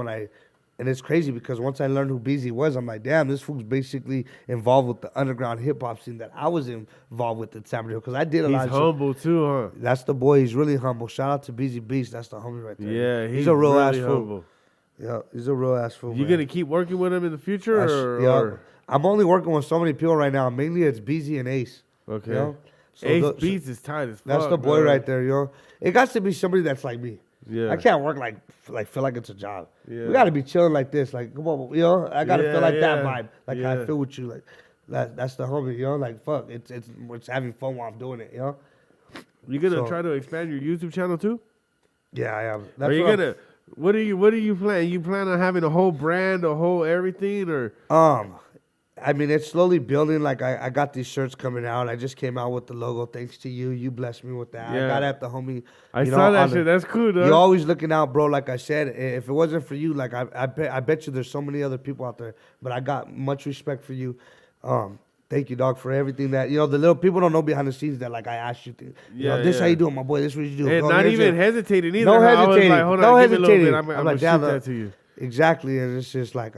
and it's crazy because once I learned who Beezy was, I'm like, damn, this fool's basically involved with the underground hip hop scene that I was involved with in San Bernardino, because I did a lot of shit. He's humble too, huh? That's the boy. He's really humble. Shout out to Beezy Beast. That's the homie right there. Yeah, he's a real really ass humble. fool. Yeah, he's a real ass fool. You gonna keep working with him in the future, or? I'm only working with so many people right now. Mainly it's Beezy and Ace. Okay. You know? So Ace Beats is tight as fuck. That's the boy right there, yo. It got to be somebody that's like me. Yeah. I can't work like feel like it's a job. Yeah. We got to be chilling like this. Like, come on, you know. I got to feel like that vibe. Like Yeah. I feel with you. Like that's the homie, you know. Like fuck, it's having fun while I'm doing it, you know. You gonna try to expand your YouTube channel too? Yeah, I am. Are you gonna? What are you planning? You plan on having a whole brand, a whole everything, or? I mean, it's slowly building. Like, I got these shirts coming out. I just came out with the logo. Thanks to you. You blessed me with that. Yeah. I got at the homie. I saw that shit. That's cool, though. You're always looking out, bro. Like I said, if it wasn't for you, like I bet you there's so many other people out there. But I got much respect for you. Thank you, dog, for everything that, the little people don't know behind the scenes that, like, I asked you to. This how you doing, my boy. This what you do. And Bro, not here's even your- hesitating either. No I was hesitating. like, hold No on, give me a little hesitating. bit. I'm like, gonna shoot that to you. Exactly, and it's just like,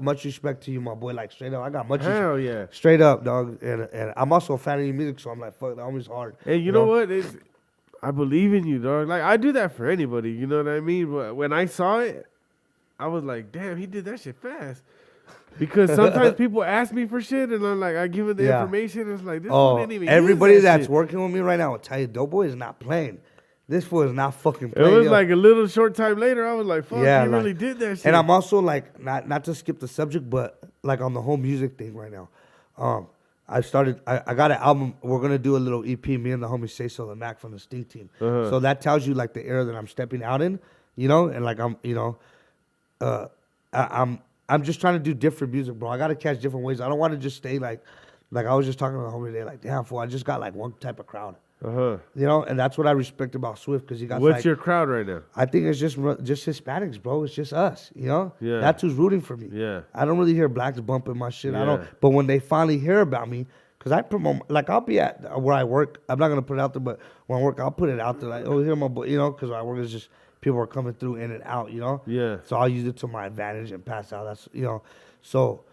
much respect to you, my boy. Like, straight up, I got much respect. Hell yeah. Straight up, dog. And I'm also a fan of your music, so I'm like, fuck, the homie's hard. And you know what? I believe in you, dog. Like, I do that for anybody, you know what I mean? But when I saw it, I was like, damn, he did that shit fast. Because sometimes people ask me for shit, and I'm like, I give them the information. It's like, this one didn't even everybody use that that's shit. working with me right now will tell you, Doughboy is not playing. This fool is not fucking It playing. was like a little short time later, I was like, fuck, he really did that shit. And I'm also like, not to skip the subject, but like on the whole music thing right now. I got an album. We're going to do a little EP, me and the homie Say So, the Mac from the Sting team. So that tells you like the era that I'm stepping out in, and like I'm just trying to do different music, bro. I got to catch different ways. I don't want to just stay like I was just talking to the homie today, like, damn, fool, I just got like one type of crowd. And that's what I respect about Swift, because he got. What's your crowd right now? I think it's just Hispanics, bro. It's just us, Yeah. That's who's rooting for me. Yeah. I don't really hear blacks bumping my shit. Yeah. I don't. But when they finally hear about me, because I promote, like, I'll be at where I work. I'm not gonna put it out there, but when I work, I'll put it out there. Like, oh, here my boy, because I work is just people are coming through in and out, Yeah. So I'll use it to my advantage and pass out. That's So,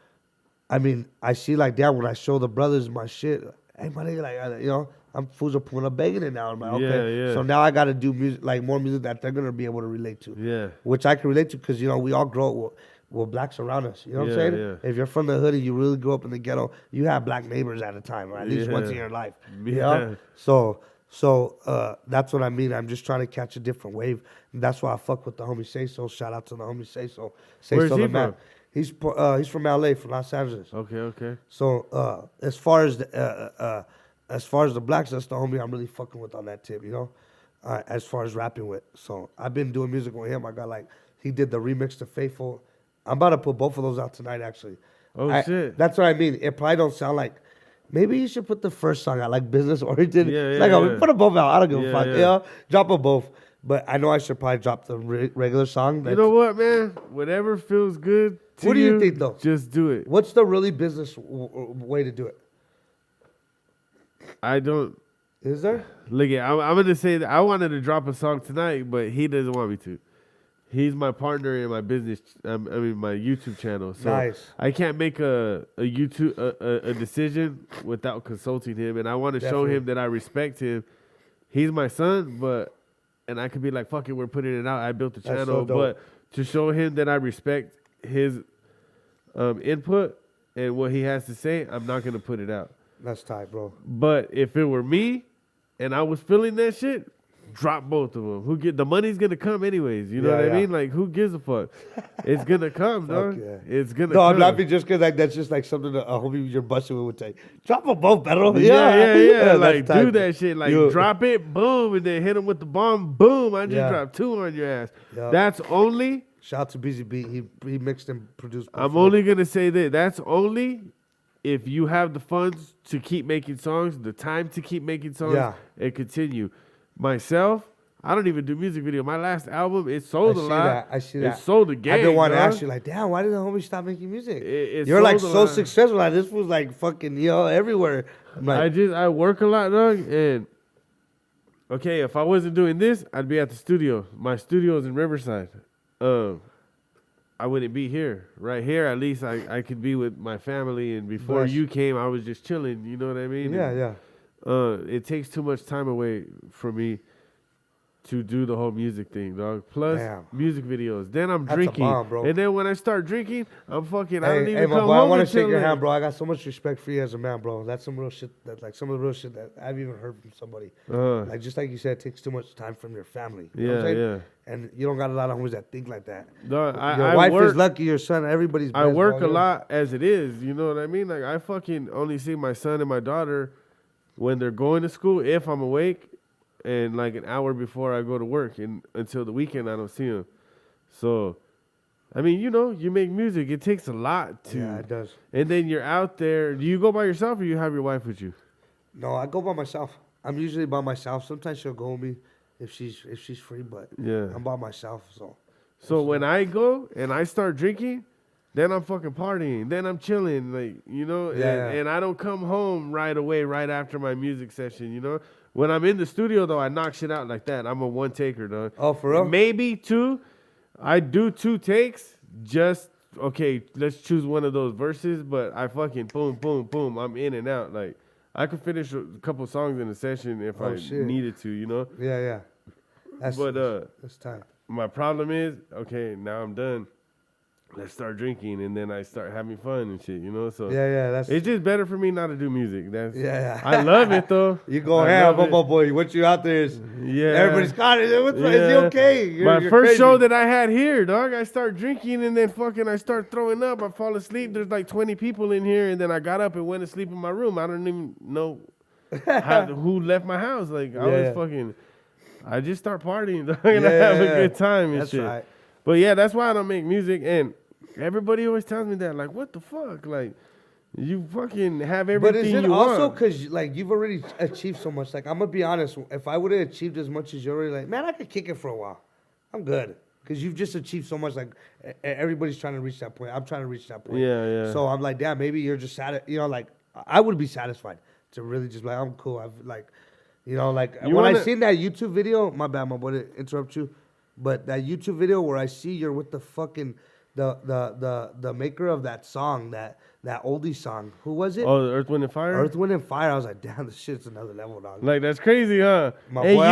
I mean, I see like that when I show the brothers my shit. Hey, my nigga, like, I'm fools are pulling up begging it now. I'm like, okay. Yeah. So now I got to do music, like more music that they're gonna be able to relate to. Yeah. Which I can relate to, because we all grow up with blacks around us. You know what I'm saying? Yeah. If you're from the hood and you really grew up in the ghetto, you have black neighbors at a time, or at least once in your life. Yeah. So that's what I mean. I'm just trying to catch a different wave. And that's why I fuck with the homie Say So. Shout out to the homie Say So. Where's So he the man. from? He's from LA, from Los Angeles. Okay. So as far as the blacks, that's the homie I'm really fucking with on that tip, as far as rapping with. So I've been doing music with him. I got he did the remix to Faithful. I'm about to put both of those out tonight, actually. Shit. That's what I mean. It probably don't sound like. Maybe you should put the first song out, like business oriented. Yeah. Put them both out. I don't give a fuck. Yeah. Drop them both. But I know I should probably drop the regular song. You know what, man? Whatever feels good to What do you think, though? Just do it. What's the really business way to do it? I don't. Is there? Look, I'm going to say that I wanted to drop a song tonight, but he doesn't want me to. He's my partner in my business. My YouTube channel. So Nice. I can't make a decision without consulting him, and I want to show Definitely. him that I respect him. He's my son, and I could be like, fuck it, we're putting it out. I built the That's channel, so dope. but to show him that I respect his input and what he has to say, I'm not gonna put it out. That's tight, bro. But if it were me, and I was feeling that shit, drop both of them. The money's gonna come anyways. You know what I mean? Like, who gives a fuck? It's gonna come, dog. Yeah. It's gonna. No, come. I'm laughing just because that's just like something that a homie you're busting with would say. Drop them both, better. Yeah. Like, that's tight. do that shit. Like, drop it, boom, and then hit him with the bomb, boom. I just dropped 2 on your ass. Yeah. That's only. Shout out to Busy Beat. He mixed and produced. both I'm of them. only gonna say that. That's only if you have the funds to keep making songs, the time to keep making songs, and continue. Myself, I don't even do music video. My last album, it sold a lot. I see that. It sold a gang. I've been wanting to dog. ask you, like, damn, why did the homie stop making music? It You're like sold a so lot. successful. Like, this was like fucking everywhere. I'm like, I work a lot, dog, and okay, if I wasn't doing this, I'd be at the studio. My studio is in Riverside. I wouldn't be here. Right here, at least I could be with my family. And before Bless. you came, I was just chilling. You know what I mean? yeah. It takes too much time away from me to do the whole music thing, dog. Plus music videos. Then I'm That's a drinking, bomb, bro. and then when I start drinking, I'm fucking. I don't even Hey, my come boy, I home want to until shake your then. hand, bro. I got so much respect for you as a man, bro. That's some real shit. That's like some of the real shit that I've even heard from somebody. Like, just like you said, it takes too much time from your family. You know what I'm saying? Yeah. And you don't got a lot of homies that think like that. Dog, Your I wife work, is lucky. Your son, everybody's. I blessed, work bro. a lot as it is. You know what I mean? Like, I fucking only see my son and my daughter when they're going to school, if I'm awake, and like an hour before I go to work, and until the weekend I don't see them. So, I mean, you make music. It takes a lot to. Yeah, it does. And then you're out there. Do you go by yourself or you have your wife with you? No, I go by myself. I'm usually by myself. Sometimes she'll go with me if she's free, but Yeah. I'm by myself. So So when I go and I start drinking, Then I'm fucking partying. Then I'm chilling, like, you know. And I don't come home right away, right after my music session, you know. When I'm in the studio, though, I knock shit out like that. I'm a one taker, though. Oh, for real? Maybe 2. I do 2 takes. Just okay. Let's choose one of those verses. But I fucking boom, boom, boom. I'm in and out. Like I could finish a couple songs in a session if I needed to, you know. Yeah. That's tight. My problem is, okay, now I'm done. Let's start drinking, and then I start having fun and shit, you know. So that's. It's just better for me not to do music. That's I love it though. You go ham, boy. What you out there is everybody's got it. Is he okay? You're first crazy. Show that I had here, dog. I start drinking, and then fucking I start throwing up. I fall asleep. There's like 20 people in here, and then I got up and went to sleep in my room. I don't even know who left my house. Like I was fucking. I just start partying, dog, and I have a good time and shit. Right. But yeah, that's why I don't make music. And everybody always tells me that, like, what the fuck? Like, you fucking have everything you want. But is it also because, like, you've already achieved so much? Like, I'm going to be honest. If I would have achieved as much as you're already, like, man, I could kick it for a while. I'm good. Because you've just achieved so much. Like, everybody's trying to reach that point. I'm trying to reach that point. Yeah. So I'm like, damn, maybe you're just you know, like, I would be satisfied to really just, like, I'm cool. I've, like, you know, like, I seen that YouTube video, my bad, my boy, to interrupt you, but that YouTube video where I see you're with the fucking, the maker of that song, that oldie song. Who was it? Oh, Earth, Wind, and Fire? Earth, Wind, and Fire. I was like, damn, this shit's another level, dog. Like, that's crazy, huh? Hey, boy,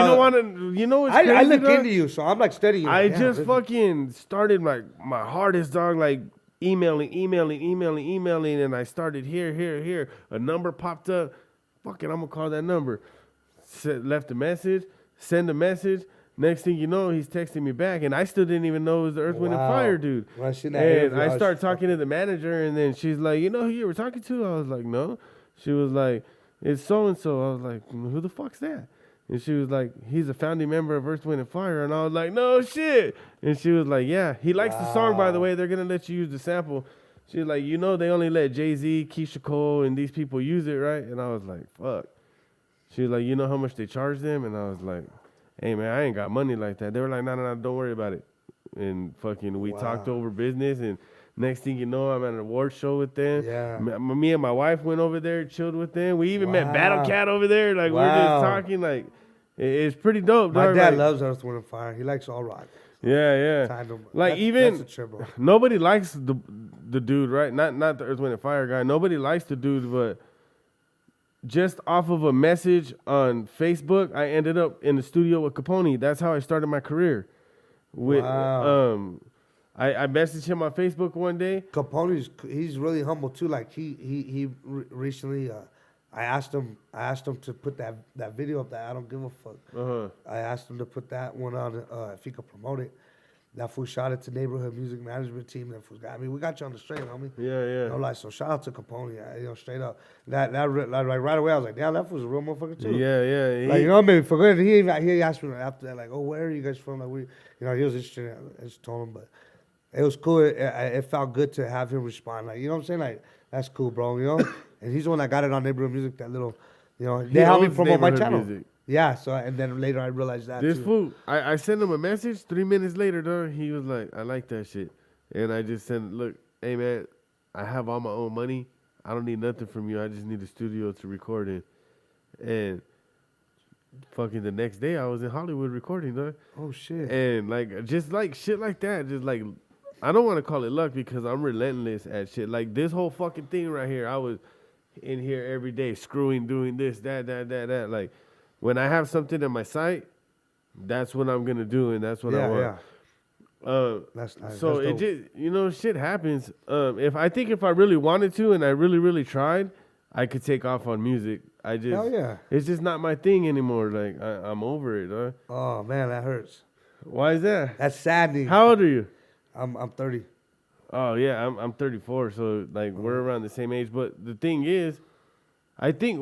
you know what's crazy, I look into you, so I'm, like, studying you. I just fucking started, like, my hardest, dog, like, emailing, and I started here. A number popped up. Fucking, I'm going to call that number. Left a message, send a message. Next thing you know, he's texting me back, and I still didn't even know it was the Earth, Wind, and Fire dude. Well, and I start talking to the manager, and then she's like, you know who you were talking to? I was like, no. She was like, it's so-and-so. I was like, who the fuck's that? And she was like, he's a founding member of Earth, Wind, and Fire. And I was like, no shit. And she was like, yeah, he likes the song, by the way. They're going to let you use the sample. She was like, you know they only let Jay-Z, Keisha Cole, and these people use it, right? And I was like, fuck. She was like, you know how much they charge them? And I was like, hey, man, I ain't got money like that. They were like, no, don't worry about it. And fucking we talked over business. And next thing you know, I'm at an award show with them. Yeah. Me and my wife went over there, chilled with them. We even met Battle Cat over there. Like, we're just talking. Like, it's pretty dope. My dad loves Earth, Wind, and Fire. He likes all rock. Yeah. Like, that's a trip, bro. Nobody likes the dude, right? Not the Earth, Wind, and Fire guy. Nobody likes the dude, but just off of a message on Facebook, I ended up in the studio with Capone. That's how I started my career. I messaged him on Facebook one day. He's really humble too. Like he recently, I asked him to put that video up, that I Don't Give a Fuck. I asked him to put that one on if he could promote it. That fool shot it to neighborhood music management team. That fool got, I mean, we got you on the straight, homie. Yeah. No lie. So shout out to Capone, straight up. That like right away, I was like, damn, that fool's a real motherfucker too. Yeah. Like, you know what I mean? For good, he asked me after that, like, oh, where are you guys from? Like, he was interested. I just told him, but it was cool. It felt good to have him respond. Like, you know what I'm saying? Like, that's cool, bro. You know? And he's the one that got it on neighborhood music. That little, they helped me promote my channel. Music. Yeah, so and then later I realized that this fool, I sent him a message 3 minutes later, though. He was like, I like that shit. And I just said, look, hey, man, I have all my own money. I don't need nothing from you. I just need a studio to record in. And fucking the next day, I was in Hollywood recording, though. Oh, shit. And, like, just, like, shit like that. Just, like, I don't want to call it luck because I'm relentless at shit. Like, this whole fucking thing right here, I was in here every day screwing, doing this, that. Like, when I have something in my sight, that's what I'm gonna do, and that's what I want. Yeah. That's nice. So that's it just, shit happens. If I really wanted to, and I really, really tried, I could take off on music. Hell yeah. It's just not my thing anymore. Like I'm over it. Huh? Oh man, that hurts. Why is that? That's saddening. How old are you? I'm 30. Oh yeah, I'm 34. So like we're around the same age. But the thing is, I think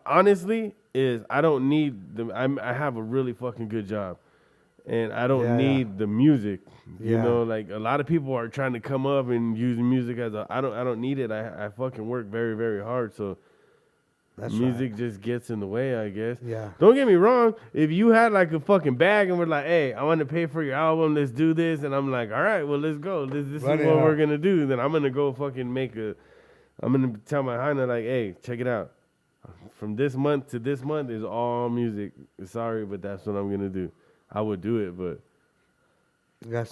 honestly is I don't need the. I have a really fucking good job, and I don't need the music. You know, like a lot of people are trying to come up and use music as a. I don't need it. I fucking work very, very hard. So Music just gets in the way, I guess. Yeah. Don't get me wrong. If you had like a fucking bag and we're like, hey, I want to pay for your album. Let's do this. And I'm like, all right, well, let's go. This is what we're going to do. Then I'm going to go fucking I'm going to tell my Hina like, hey, check it out. From this month to this month is all music. Sorry, but that's what I'm going to do. I would do it, but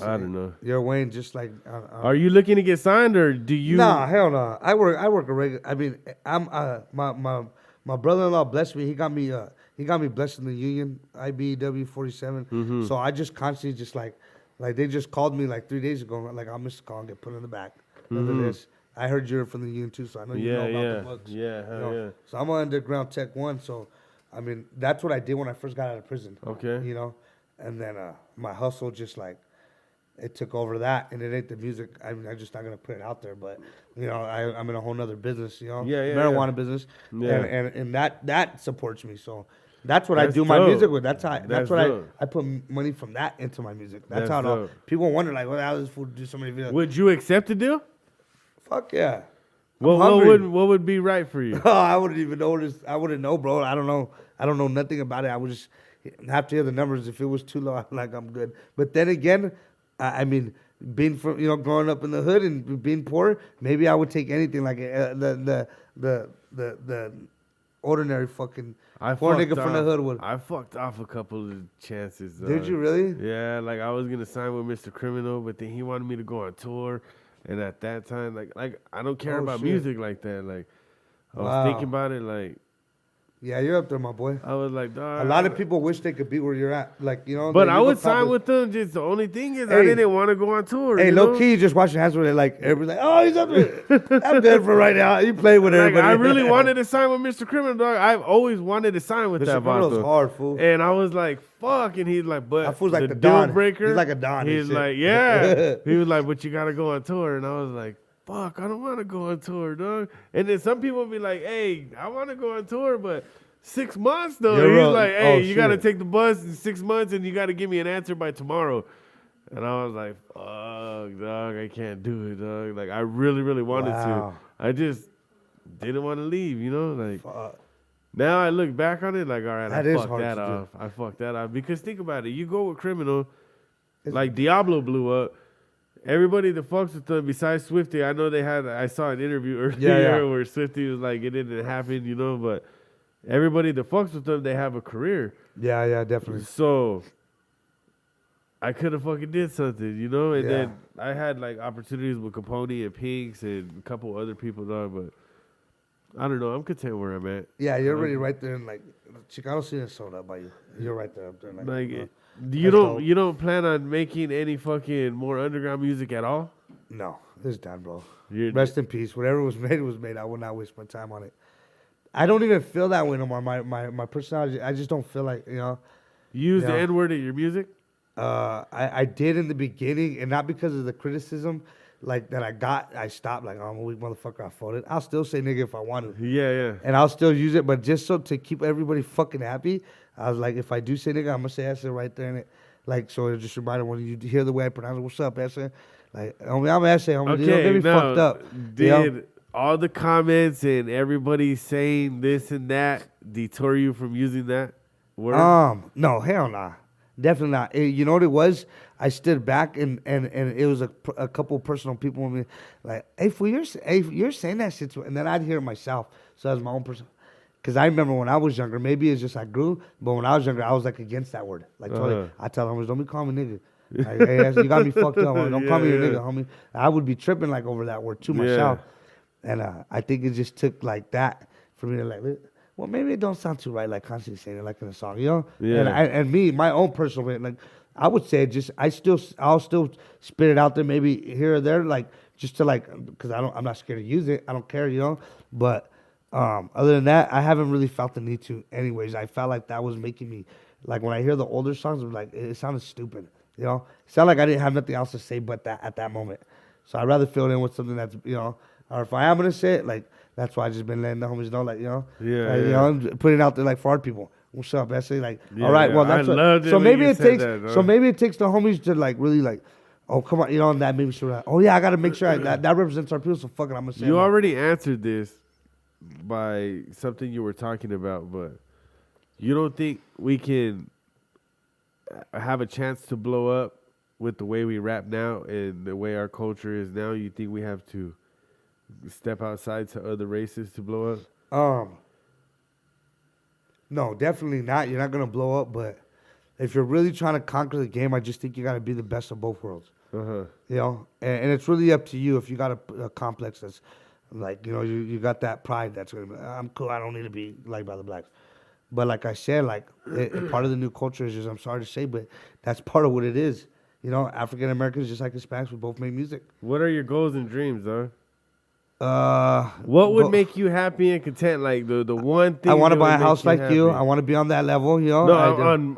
I don't know. You're Wayne just like... Are you looking to get signed or do you... Nah, hell no. I work a regular... I mean, I'm... My brother-in-law blessed me. He got me blessed in the union, IBW 47. Mm-hmm. So I just constantly just like they just called me like 3 days ago. Like, I'll miss the call and get put in the back. Mm-hmm. This. I heard you're from the union too, so I know you know about the books. Yeah, hell yeah. So I'm on Underground Tech 1, so I mean, that's what I did when I first got out of prison. Okay. You know? And then my hustle just like, it took over that, and it ain't the music. I mean, I'm just not gonna put it out there, but you know, I'm in a whole nother business, you know, marijuana business, and that supports me. So that's what I do my music with. That's what I put money from that into my music. That's how people wonder like, well, how does this fool do so many videos? Would you accept a deal? Fuck yeah. Well, what would be right for you? I wouldn't even know this. I wouldn't know, bro. I don't know. I don't know nothing about it. I would just have to hear the numbers. If it was too low, I'm like, I'm good. But then again, I mean, being from, you know, growing up in the hood and being poor, maybe I would take anything like the ordinary fucking poor nigga from the hood would. I fucked off a couple of chances. Did you really? Yeah, like I was gonna sign with Mr. Criminal, but then he wanted me to go on tour, and at that time, like I don't care about music like that. Like I was thinking about it, like. Yeah, you're up there, my boy. I was like, dog. A lot of people wish they could be where you're at. Like, you know. But I would sign with them. Just the only thing is I didn't want to go on tour. Hey, low key, just wash your hands with it. Like, everybody's like, oh, he's up there. I'm good for right now. You play with everybody. I really wanted to sign with Mr. Criminal, dog. I've always wanted to sign with that Mr. Criminal's hard, fool. And I was like, fuck. And he's like, but that fool's like the Don breaker. He's like a Don. He's like, yeah. He was like, but you got to go on tour. And I was like, fuck, I don't want to go on tour, dog. And then some people be like, hey, I want to go on tour, but 6 months though. He's like, hey, you got to take the bus in 6 months and you got to give me an answer by tomorrow. And I was like, fuck, dog, I can't do it, dog. Like, I really, really wanted to. I just didn't want to leave, you know? Like, now I look back on it like, all right, I fucked that off. I fucked that off. Because think about it. You go with Criminal, like Diablo blew up. Everybody that fucks with them, besides Swifty, I know I saw an interview earlier where Swifty was like, it didn't happen, you know, but everybody that fucks with them, they have a career. Yeah, definitely. So I could have fucking did something, you know? And then I had like opportunities with Capone and Pinks and a couple other people there, but I don't know. I'm content where I'm at. Yeah, you're already right there in like Chicano scene is sold out by you. You're right there up there. Like you don't plan on making any fucking more underground music at all? No, it's done, bro. Rest in peace. Whatever was made. I will not waste my time on it. I don't even feel that way no more. My personality, I just don't feel like, you know. You use the N-word in your music? I did in the beginning, and not because of the criticism like that I stopped. Like, oh, I'm a weak motherfucker, I folded. I'll still say nigga if I want to. Yeah. And I'll still use it, but just so to keep everybody fucking happy, I was like, if I do say nigga, I'm going to say Essa right there in it. Like, so it just reminded when you hear the way I pronounce it, what's up, Essa? Like, homie, I'm Essa, homie. Okay, don't get me fucked up. Did all the comments and everybody saying this and that deter you from using that word? No, hell nah. Definitely not. You know what it was? I stood back and it was a couple personal people with me like, hey, fool, you're saying that shit. And then I'd hear it myself. So that's my own person. Because I remember when I was younger, maybe it's just I grew, but when I was younger, I was like against that word. Like, totally, I tell them, don't be calling me nigga. Like, hey, you got me fucked up, homie. Don't call me a nigga, homie. I would be tripping like over that word too myself. And I think it just took like that for me to like, well, maybe it don't sound too right, like constantly saying it like in a song, you know? Yeah. And me, my own personal way, like, I would say just, I'll still spit it out there maybe here or there, like, just to like, because I'm not scared to use it. I don't care, you know? But other than that, I haven't really felt the need to anyways. I felt like that was making me, like when I hear the older songs, I'm like, it sounded stupid, you know? It sounded like I didn't have nothing else to say but that at that moment. So I'd rather fill it in with something that's, you know, or if I am going to say it, like, that's why I just been letting the homies know, like, you know, you know, putting it out there like for our people. What's up? I say like, all right, well, that's so maybe it takes, so maybe it takes the homies to like really like, oh come on, you know, and that maybe sure, like, oh yeah, I got to make sure that represents our people. So fucking, I'm gonna say. You already answered this, by something you were talking about, but you don't think we can have a chance to blow up with the way we rap now and the way our culture is now? You think we have to step outside to other races to blow up? No, definitely not. You're not gonna blow up, but if you're really trying to conquer the game, I just think you gotta be the best of both worlds. Uh-huh. You know, and it's really up to you if you got a complex that's like, you know, you got that pride that's gonna be, I'm cool, I don't need to be liked by the blacks. But like I said, like part of the new culture is just, I'm sorry to say, but that's part of what it is. You know, African Americans just like Hispanics, we both make music. What are your goals and dreams, dog? What would make you happy and content? Like the one thing I want to that buy would a make house like happy? you. I want to be on that level. You know, No,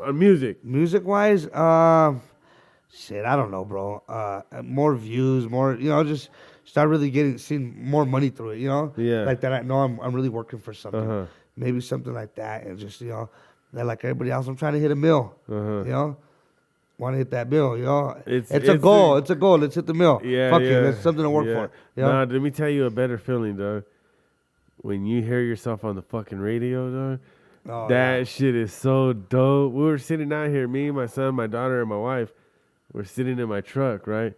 on music. Music wise, shit, I don't know, bro. More views, more, you know, just start really seeing more money through it. You know, Yeah. like that. I know I'm really working for something. Uh-huh. Maybe something like that, and just, you know, that like everybody else, I'm trying to hit a mill. Uh-huh. You know. Want to hit that mill, you know? It's a goal. It's a goal. Let's hit the mill. Yeah, Fuck yeah. it. That's something to work for. You know? Nah, let me tell you a better feeling, dog. When you hear yourself on the fucking radio, dog, that shit is so dope. We were sitting out here, me, my son, my daughter, and my wife. We're sitting in my truck, right?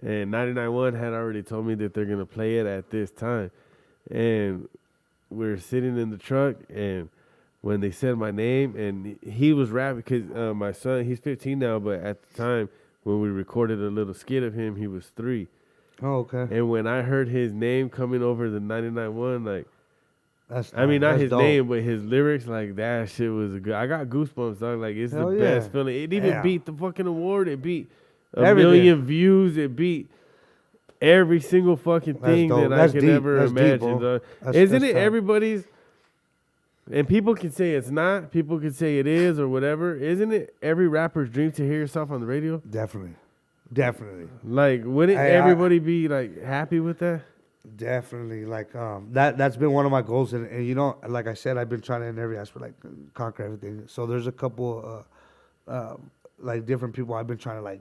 And 99.1 had already told me that they're going to play it at this time. And we're sitting in the truck, and when they said my name, and he was rapping, because my son, he's 15 now, but at the time when we recorded a little skit of him, he was 3. Oh, okay. And when I heard his name coming over the 99.1, like, that's I mean, not that's his dope. name, but his lyrics, like, that shit was good. I got goosebumps, dog. Like, it's Hell the yeah. best feeling. It even Damn. beat the fucking award. It beat a Everything. million views. It beat every single fucking That's thing dope. that That's I could deep. ever That's deep, imagine, bro. dog. Isn't that's it tight. everybody's? And people can say it's not. People can say it is or whatever. Isn't it every rapper's dream to hear yourself on the radio? Definitely. Like, wouldn't everybody be like happy with that? Definitely. Like, that's been one of my goals. And you know, like I said, I've been trying to in every aspect, like, conquer everything. So there's a couple, like, different people I've been trying to, like,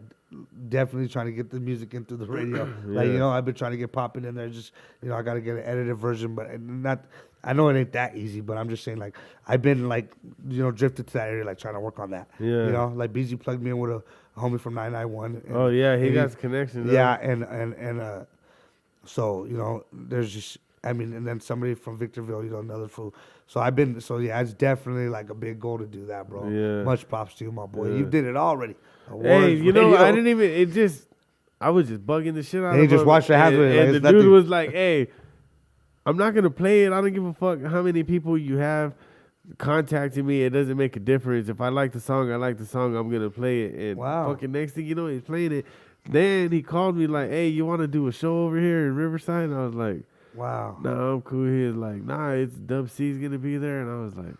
definitely trying to get the music into the radio. Like, you know, I've been trying to get popping in there. Just, you know, I got to get an edited version, but not. I know it ain't that easy, but I'm just saying, like, I've been, like, you know, drifted to that area, like, trying to work on that. Yeah. You know, like, BZ plugged me in with a homie from 991. Oh yeah, he got connections. Yeah, and so, you know, there's just, I mean, and then somebody from Victorville, you know, another fool. So yeah, it's definitely like a big goal to do that, bro. Yeah. Much props to you, my boy. Yeah. You did it already. Hey, you know, radio. I didn't even. It just, I was just bugging the shit out And of he just him. washed your hands with it, like, And it's the dude nothing. was like, "Hey, I'm not gonna play it. I don't give a fuck how many people you have contacting me. It doesn't make a difference. If I like the song, I like the song. I'm gonna play it." And Wow. fucking next thing you know, he's playing it. Then he called me like, "Hey, you want to do a show over here in Riverside?" And I was like, Wow. "No, I'm cool." He was like, "Nah, it's Dub C's gonna be there," and I was like,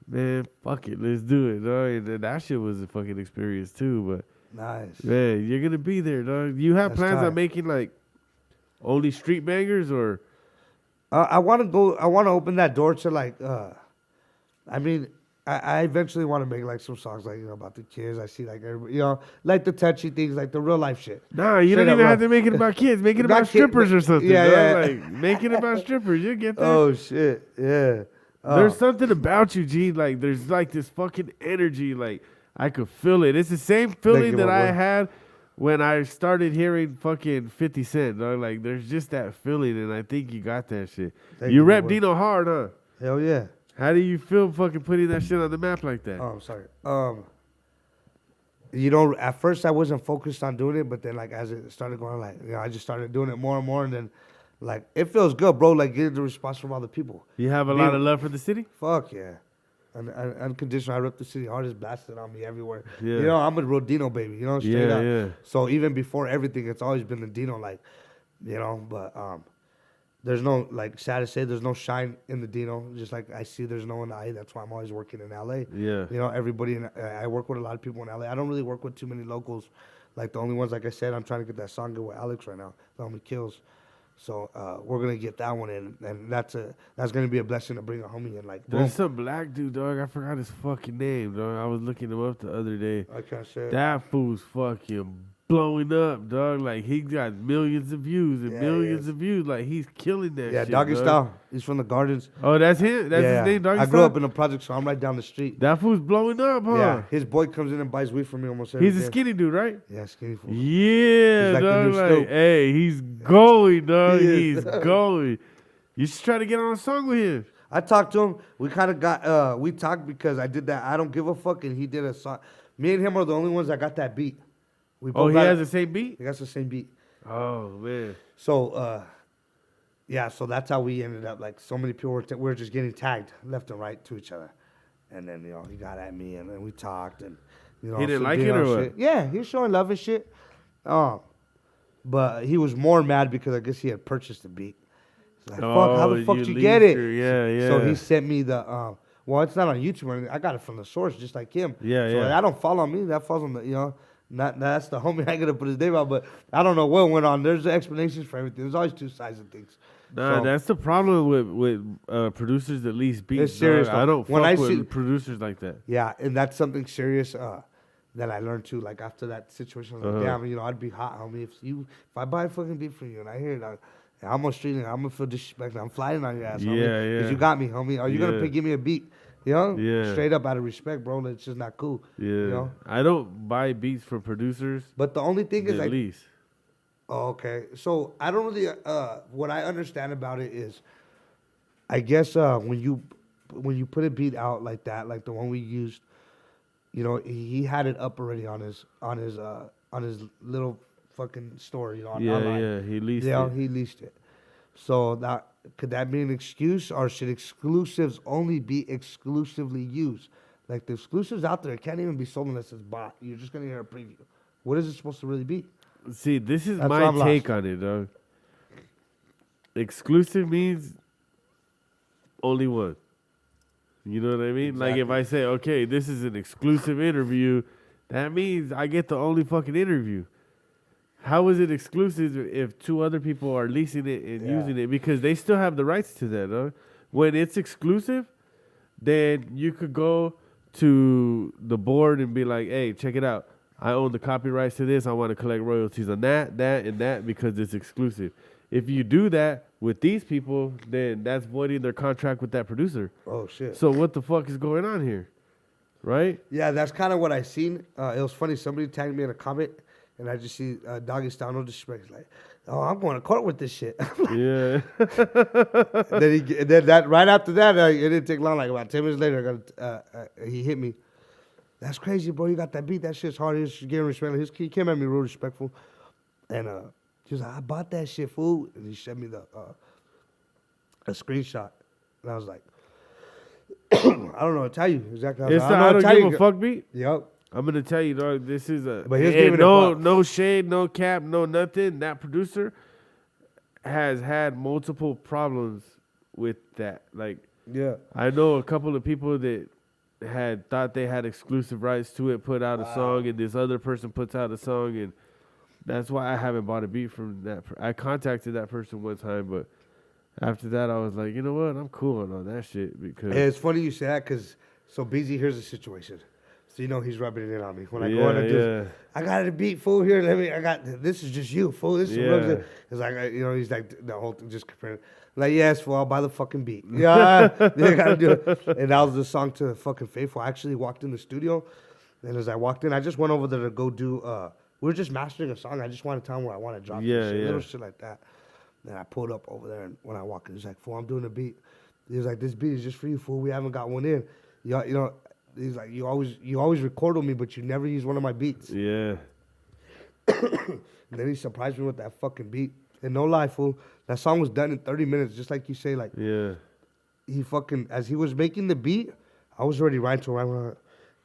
"Man, fuck it, let's do it, dog." And that shit was a fucking experience too. But Nice. man, you're gonna be there, dog. You have That's plans tight. on making like only street bangers, or I want to open that door to, like, I mean, I eventually want to make, like, some songs, like, you know, about the kids. I see, like, everybody, you know, like the touchy things, like the real life shit. nah, you Straight don't up, even bro. have to make it about kids. Make it Not about kid- strippers or something. yeah, dog. yeah. Like make it about strippers. You get that? Oh shit, yeah. There's something about you, G. Like there's like this fucking energy. Like I could feel it. It's the same feeling you, that my I boy. had when I started hearing fucking 50 Cent. Dog. Like there's just that feeling, and I think you got that shit. Thank You you, my rep boy. Dino hard, huh? Hell yeah. How do you feel fucking putting that shit on the map like that? Oh, I'm sorry. You know, at first I wasn't focused on doing it, but then, like, as it started going, like, you know, I just started doing it more and more, and then, like, it feels good, bro. Like, getting the response from other people. You have a Being- lot of love for the city? Fuck yeah. Unconditional. I rep the city hard. It's blasted on me everywhere. Yeah. You know, I'm a real Dino baby. You know, straight Yeah, up. yeah. So even before everything, it's always been the Dino. Like, you know, but there's no, like, sad to say, there's no shine in the Dino. Just like I see, there's no in the IE. That's why I'm always working in LA. Yeah. You know, everybody I work with a lot of people in LA. I don't really work with too many locals. Like, the only ones, like I said, I'm trying to get that song good with Alex right now. The homie Kills. So we're gonna get that one in, and that's gonna be a blessing to bring a homie in. Like, boom. There's some black dude, dog. I forgot his fucking name, dog. I was looking him up the other day. I can't say it. That fool's fucking blowing up, dog. Like he got millions of views and Yeah, millions yes. of views. Like he's killing that Yeah, shit. Doggy dog. Style. He's from the Gardens. Oh, that's him. That's yeah, his name, Doggy I Style. grew up in the project, so I'm right down the street. That fool's blowing up, huh? Yeah, his boy comes in and buys weed from me almost every He's day. a skinny dude, right? Yeah, skinny fool. Yeah, He's like the dog. new Like, Snoop. hey, he's going, dog. He is. He's going. You should try to get on a song with him. I talked to him. We kind of got, we talked because I did that I Don't Give a Fuck, and he did a song. Me and him are the only ones that got that beat. We Oh, he got has it. the same beat? He got the same beat. Oh, man. So, yeah, so that's how we ended up. Like, so many people we were just getting tagged left and right to each other. And then, you know, he got at me, and then we talked, and, you know. He didn't so like did it our or what? shit. Yeah, he was showing love and shit. But he was more mad because I guess he had purchased the beat. He's like, fuck, how the fuck did you get it? Yeah, yeah. So he sent me the, well, it's not on YouTube or anything. I got it from the source, just like him. Yeah, so yeah. that don't fall on me. That falls on the, you know, that's the homie. I gotta put his name out, but I don't know what went on. There's explanations for everything. There's always two sides of things. Nah, So- that's the problem with producers that lease beats. It's serious, dog. I though. don't When fuck I with see- producers like that. Yeah, and that's something serious that I learned too. Like after that situation, I was like, Uh-huh. damn, you know, I'd be hot, homie. If I buy a fucking beat from you and I hear it, I'm on street and I'm gonna feel disrespected. I'm flying on your ass, homie. Yeah, yeah. Because you got me, homie. Are you Yeah. gonna give me a beat? You know? Yeah. Straight up out of respect, bro. It's just not cool. Yeah. You know? I don't buy beats from producers But the only thing is, that like, lease. oh, okay. So I don't really. What I understand about it is, I guess when you put a beat out like that, like the one we used, you know, he had it up already on his little fucking store, you know, Yeah, online. yeah. He leased Yeah, it. he leased it. So that could that be an excuse, or should exclusives only be exclusively used? Like the exclusives out there can't even be sold unless it's bought. You're just gonna hear a preview. What is it supposed to really be? See, this is That's my why I'm take lost. on it, dog. Exclusive means only one. You know what I mean? Like if Exactly. I say, okay, this is an exclusive interview, that means I get the only fucking interview. How is it exclusive if two other people are leasing it and Yeah. using it? Because they still have the rights to that, dog. When it's exclusive, then you could go to the board and be like, hey, check it out. I own the copyrights to this. I want to collect royalties on that, and that because it's exclusive. If you do that with these people, then that's voiding their contract with that producer. Oh shit. So what the fuck is going on here? Right? Yeah, that's kind of what I seen. It was funny. Somebody tagged me in a comment, and I just see Doggy Style, no disrespect. He's like, oh, I'm going to court with this shit. Yeah. And then that right after that, it didn't take long. Like about 10 minutes later, he hit me. That's crazy, bro. You got that beat. That shit's hard. He's getting respect. He came at me real respectful, and he was like, I bought that shit, fool. And he sent me a screenshot, and I was like, I don't know what to tell you exactly. It's I the know I what don't to tell give you. a fuck beat. Yep. I'm gonna tell you, dog. This is a But he's and giving it no props. no shade, no cap, no nothing. That producer has had multiple problems with that. Like Yeah. I know a couple of people that had thought they had exclusive rights to it, put out a song, and this other person puts out a song, and that's why I haven't bought a beat from that. I contacted that person one time, but after that, I was like, you know what? I'm cool on all that shit because And it's funny you say that because so BZ here's the situation. So you know he's rubbing it in on me when I go on and do. I got a beat, fool. Here, this is just you, fool. This is Yeah. it's like you know he's like the whole thing just comparing. Like yes, fool, I'll buy the fucking beat. Yeah, they gotta do it. And that was the song to fucking Faithful. I actually walked in the studio, and as I walked in, I just went over there to go do. We were just mastering a song. I just want to tell him where I want to drop. Yeah, this shit, yeah. little shit like that. Then I pulled up over there, and when I walked in, he's like, "Fool, I'm doing a beat." He was like, "This beat is just for you, fool. We haven't got one in." You know, he's like, "You always record with me, but you never use one of my beats." yeah. And then he surprised me with that fucking beat. And no lie, fool, that song was done in 30 minutes, just like you say. Like Yeah. he fucking, as he was making the beat, I was already writing to him.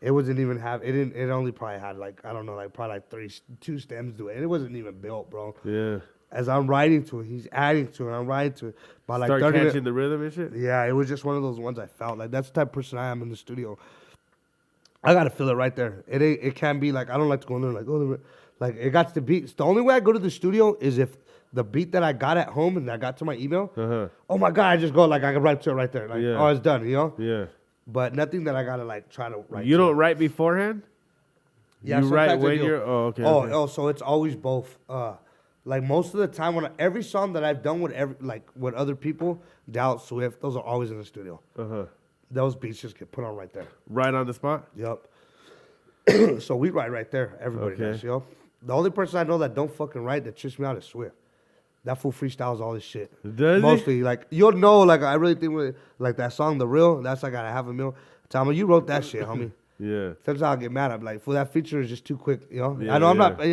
It wasn't even it only probably had like, I don't know, like probably like two stems to it. And it wasn't even built, bro. Yeah. As I'm writing to it, he's adding to it, I'm writing to it. By like Start 30 catching minutes. the rhythm and shit. Yeah, it was just one of those ones I felt. Like that's the type of person I am in the studio. I gotta feel it right there. It can't be like I don't like to go in there like like it got to be. The only way I go to the studio is if the beat that I got at home and I got to my email. Uh-huh. Oh my god! I just go like I can write to it right there. Like Yeah. oh, it's done. You know. Yeah. But nothing that I gotta like try to write. You to don't it. write beforehand? Yeah, You write sometimes I when do. you're. Oh, okay. Oh, okay. oh, so it's always both. Like most of the time, every song that I've done with with other people, Doubt, Swift, those are always in the studio. Those beats just get put on right there. Right on the spot. Yep. So we write right there. Everybody Okay. does, yo. The only person I know that don't fucking write that trips me out is Swift. That fool freestyles all this shit. Does he? Mostly, like you'll know, like I really think like that song, The Real. That's like I have a mil. Tama, you wrote that shit, homie. Yeah. Sometimes I'll get mad. I'm like, fool, that feature is just too quick, you know. Yeah, I know I'm yeah. not, you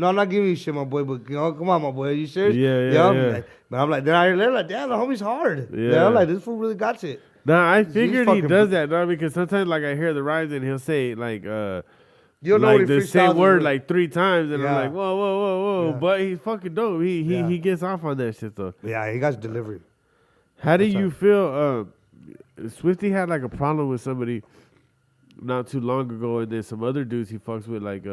know, I'm not giving you shit, my boy. But you know, come on, my boy, are you serious? Yeah, You know? yeah. Like, but I'm like, then I learn like, damn, the homie's hard. Yeah. You know, like this fool really got it. Nah, I figured he fucking does that, dog, because sometimes like I hear the rhymes and he'll say like You know like what he the same freestyles word with. like 3 times, and I'm Yeah. like, whoa. Yeah. But he's fucking dope. Yeah. He gets off on that shit though. Yeah, he got delivery. How do That's you right. feel? Swifty had like a problem with somebody not too long ago, and then some other dudes he fucks with, like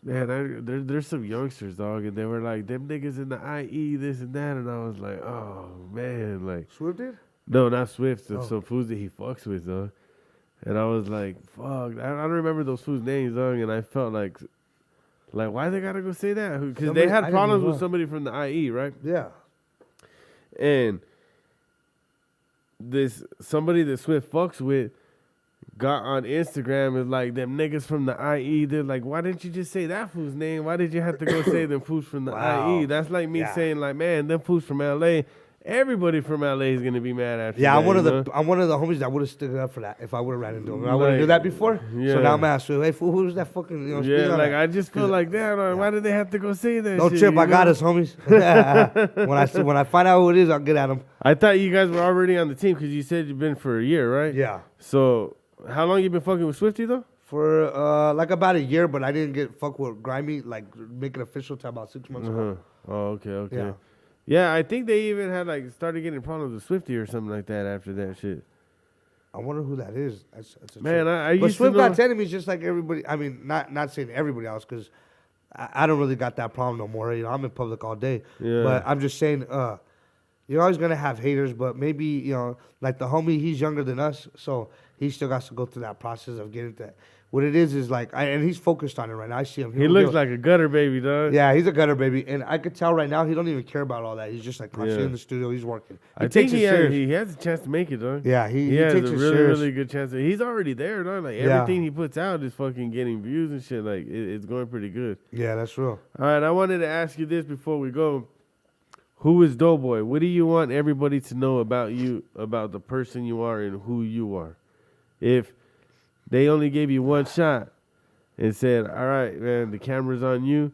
there's some youngsters, dog, and they were like, them niggas in the IE, this and that, and I was like, oh man, like Swift did? no, not Swift, Oh. some fools that he fucks with, dog. And I was like, fuck, I don't remember those fools' names, dog, and I felt like why they gotta go say that? Because they Somebody- I had didn't problems know. with somebody from the IE, right? Yeah. And somebody that Swift fucks with got on Instagram is like, them niggas from the IE. They're like, why didn't you just say that fool's name? Why did you have to go say them fools from the Wow. IE? That's like me Yeah. saying like, man, them fools from LA. Everybody from LA is gonna be mad after Yeah, that. I'm one of you know? I'm one of the homies that would have stood up for that if I would have ran into him. I wouldn't do that before. Yeah. So now I'm asking, hey, fool, who's that fucking, you know, Yeah, speaking on like that? I just feel like that. Why did they have to go say that? No shit, trip, you I got know? us, homies. when I find out who it is, I'll get at him. I thought you guys were already on the team because you said you've been for a year, right? Yeah. So how long you been fucking with Swifty though? For like about a year, but I didn't get fuck with Grimy, like make it official till about 6 months ago. Oh, okay. Yeah. Yeah, I think they even had like started getting problems with Swifty or something like that after that shit. I wonder who that is. That's a Man, trip. I But used Swift to know. got enemies just like everybody. I mean, not saying everybody else because I don't really got that problem no more. You know, I'm in public all day. Yeah. But I'm just saying, you're always gonna have haters. But maybe you know, like the homie, he's younger than us, so he still got to go through that process of getting that. What it is like, and he's focused on it right now. I see him. He looks like a gutter baby, dog. Yeah, he's a gutter baby, and I could tell right now he don't even care about all that. He's just like constantly Yeah. in the studio. He's working. I He think takes it serious. he has a chance to make it, dog. Yeah, he He has takes a it really, serious. really good chance. He's already there, dog. Like Yeah. everything he puts out is fucking getting views and shit. Like it's going pretty good. Yeah, that's real. All right, I wanted to ask you this before we go. Who is Doughboy? What do you want everybody to know about you, about the person you are and who you are? If they only gave you one shot and said, all right, man, the camera's on you.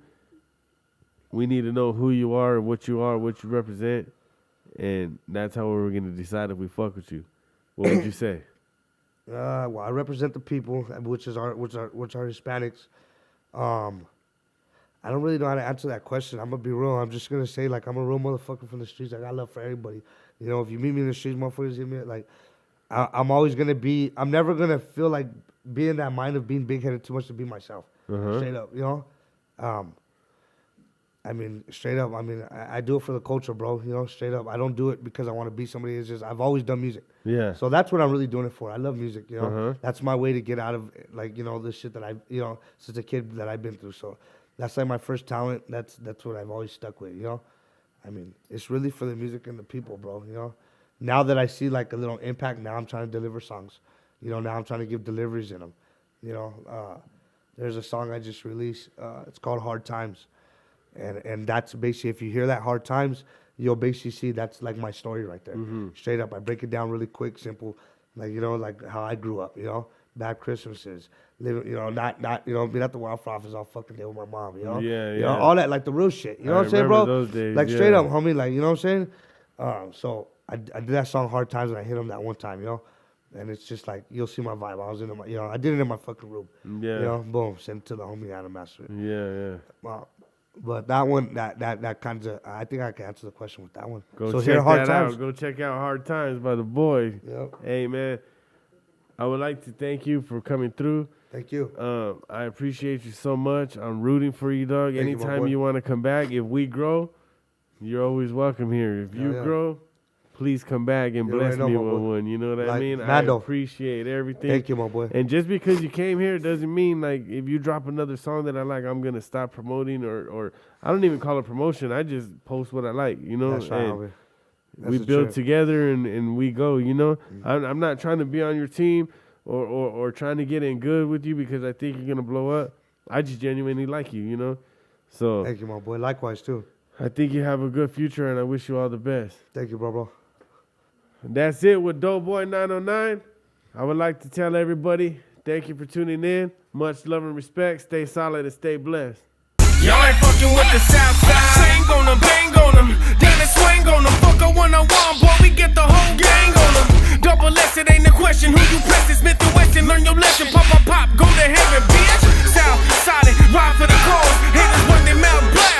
We need to know who you are, what you represent, and that's how we're going to decide if we fuck with you. What would you say? Well, I represent the people, which are Hispanics. I don't really know how to answer that question. I'm gonna be real. I'm just gonna say like I'm a real motherfucker from the streets. I got love for everybody. You know, if you meet me in the streets, motherfuckers hit me like. I'm always gonna be. I'm never gonna feel like be in that mind of being big headed too much to be myself. Straight up, you know. I mean, straight up. I mean, I do it for the culture, bro. You know, straight up. I don't do it because I want to be somebody. It's just I've always done music. Yeah. So that's what I'm really doing it for. I love music, you know. That's my way to get out of like, you know, the shit that since a kid that I've been through. So that's like my first talent. That's what I've always stuck with, you know. I mean, it's really for the music and the people, bro, you know. Now that I see like a little impact, now I'm trying to deliver songs. You know, now I'm trying to give deliveries in them. You know, there's a song I just released. It's called Hard Times. And that's basically, if you hear that Hard Times, you'll basically see that's like my story right there. Straight up. I break it down really quick, simple. Like, you know, like how I grew up, you know. Bad Christmases. Living, you know, not you know, being at the Waffle Office all fucking day with my mom, you know. Yeah, You know, yeah. all that, like the real shit. You know I what I'm saying, bro? remember those days, like straight yeah. up, homie. Like, you know what I'm saying? So I did that song Hard Times and I hit him that one time, you know. And it's just like, you'll see my vibe. I was in my, you know, I did it in my fucking room. Yeah. You know, boom, sent it to the homie Adam Master. Yeah. But that one, that kind of, I think I can answer the question with that one. Go so check here, Hard that Times. out. Go check out Hard Times by the boy. Yep. Hey, man, I would like to thank you for coming through. Thank you. I appreciate you so much. I'm rooting for you, dog. Thank you, my Anytime boy. you want to come back, if we grow, you're always welcome here. If you yeah. grow, please come back and You bless already know, me my with boy. one. You know what I Like, mean? I Mando. appreciate everything. Thank you, my boy. And just because you came here doesn't mean like if you drop another song that I like, I'm gonna stop promoting or I don't even call it promotion. I just post what I like, you know. That's right, And homie. we That's a build trip. together and we go, you know. I'm not trying to be on your team or trying to get in good with you because I think you're gonna blow up. I just genuinely like you, you know. So Thank you, my boy. Likewise, too. I think you have a good future and I wish you all the best. Thank you, bro. And that's it with Doughboy 909. I would like to tell everybody, thank you for tuning in. Much love and respect. Stay solid and stay blessed. Y'all ain't fucking with the south side. Sing on them, bang on them, down and swing on them. Fuck a one-on-one, boy, we get the whole gang on them. Double S, it ain't a question. Who you pressing? Smith and Wesson, learn your lesson. Pop, pop, pop, go to heaven, bitch. South solid, ride for the cause. Haters run their mouth blow.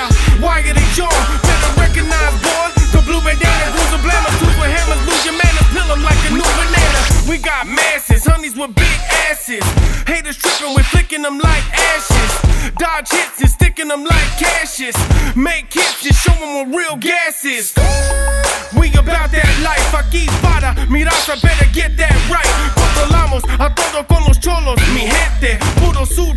Wire they jaw, better recognize, boy. The blue bandana, blues and blammers, tools with hammers, lose your manners, peel them like a new banana. We got masses, honeys with big asses. Haters tripping, we're flicking them like ashes. Dodge hits and sticking them like cashes. Make hits and show them what real gas is. We about that life, aquí para, mirasa, better get that right. Controlamos a todo con los cholos, mi gente. Puro sud,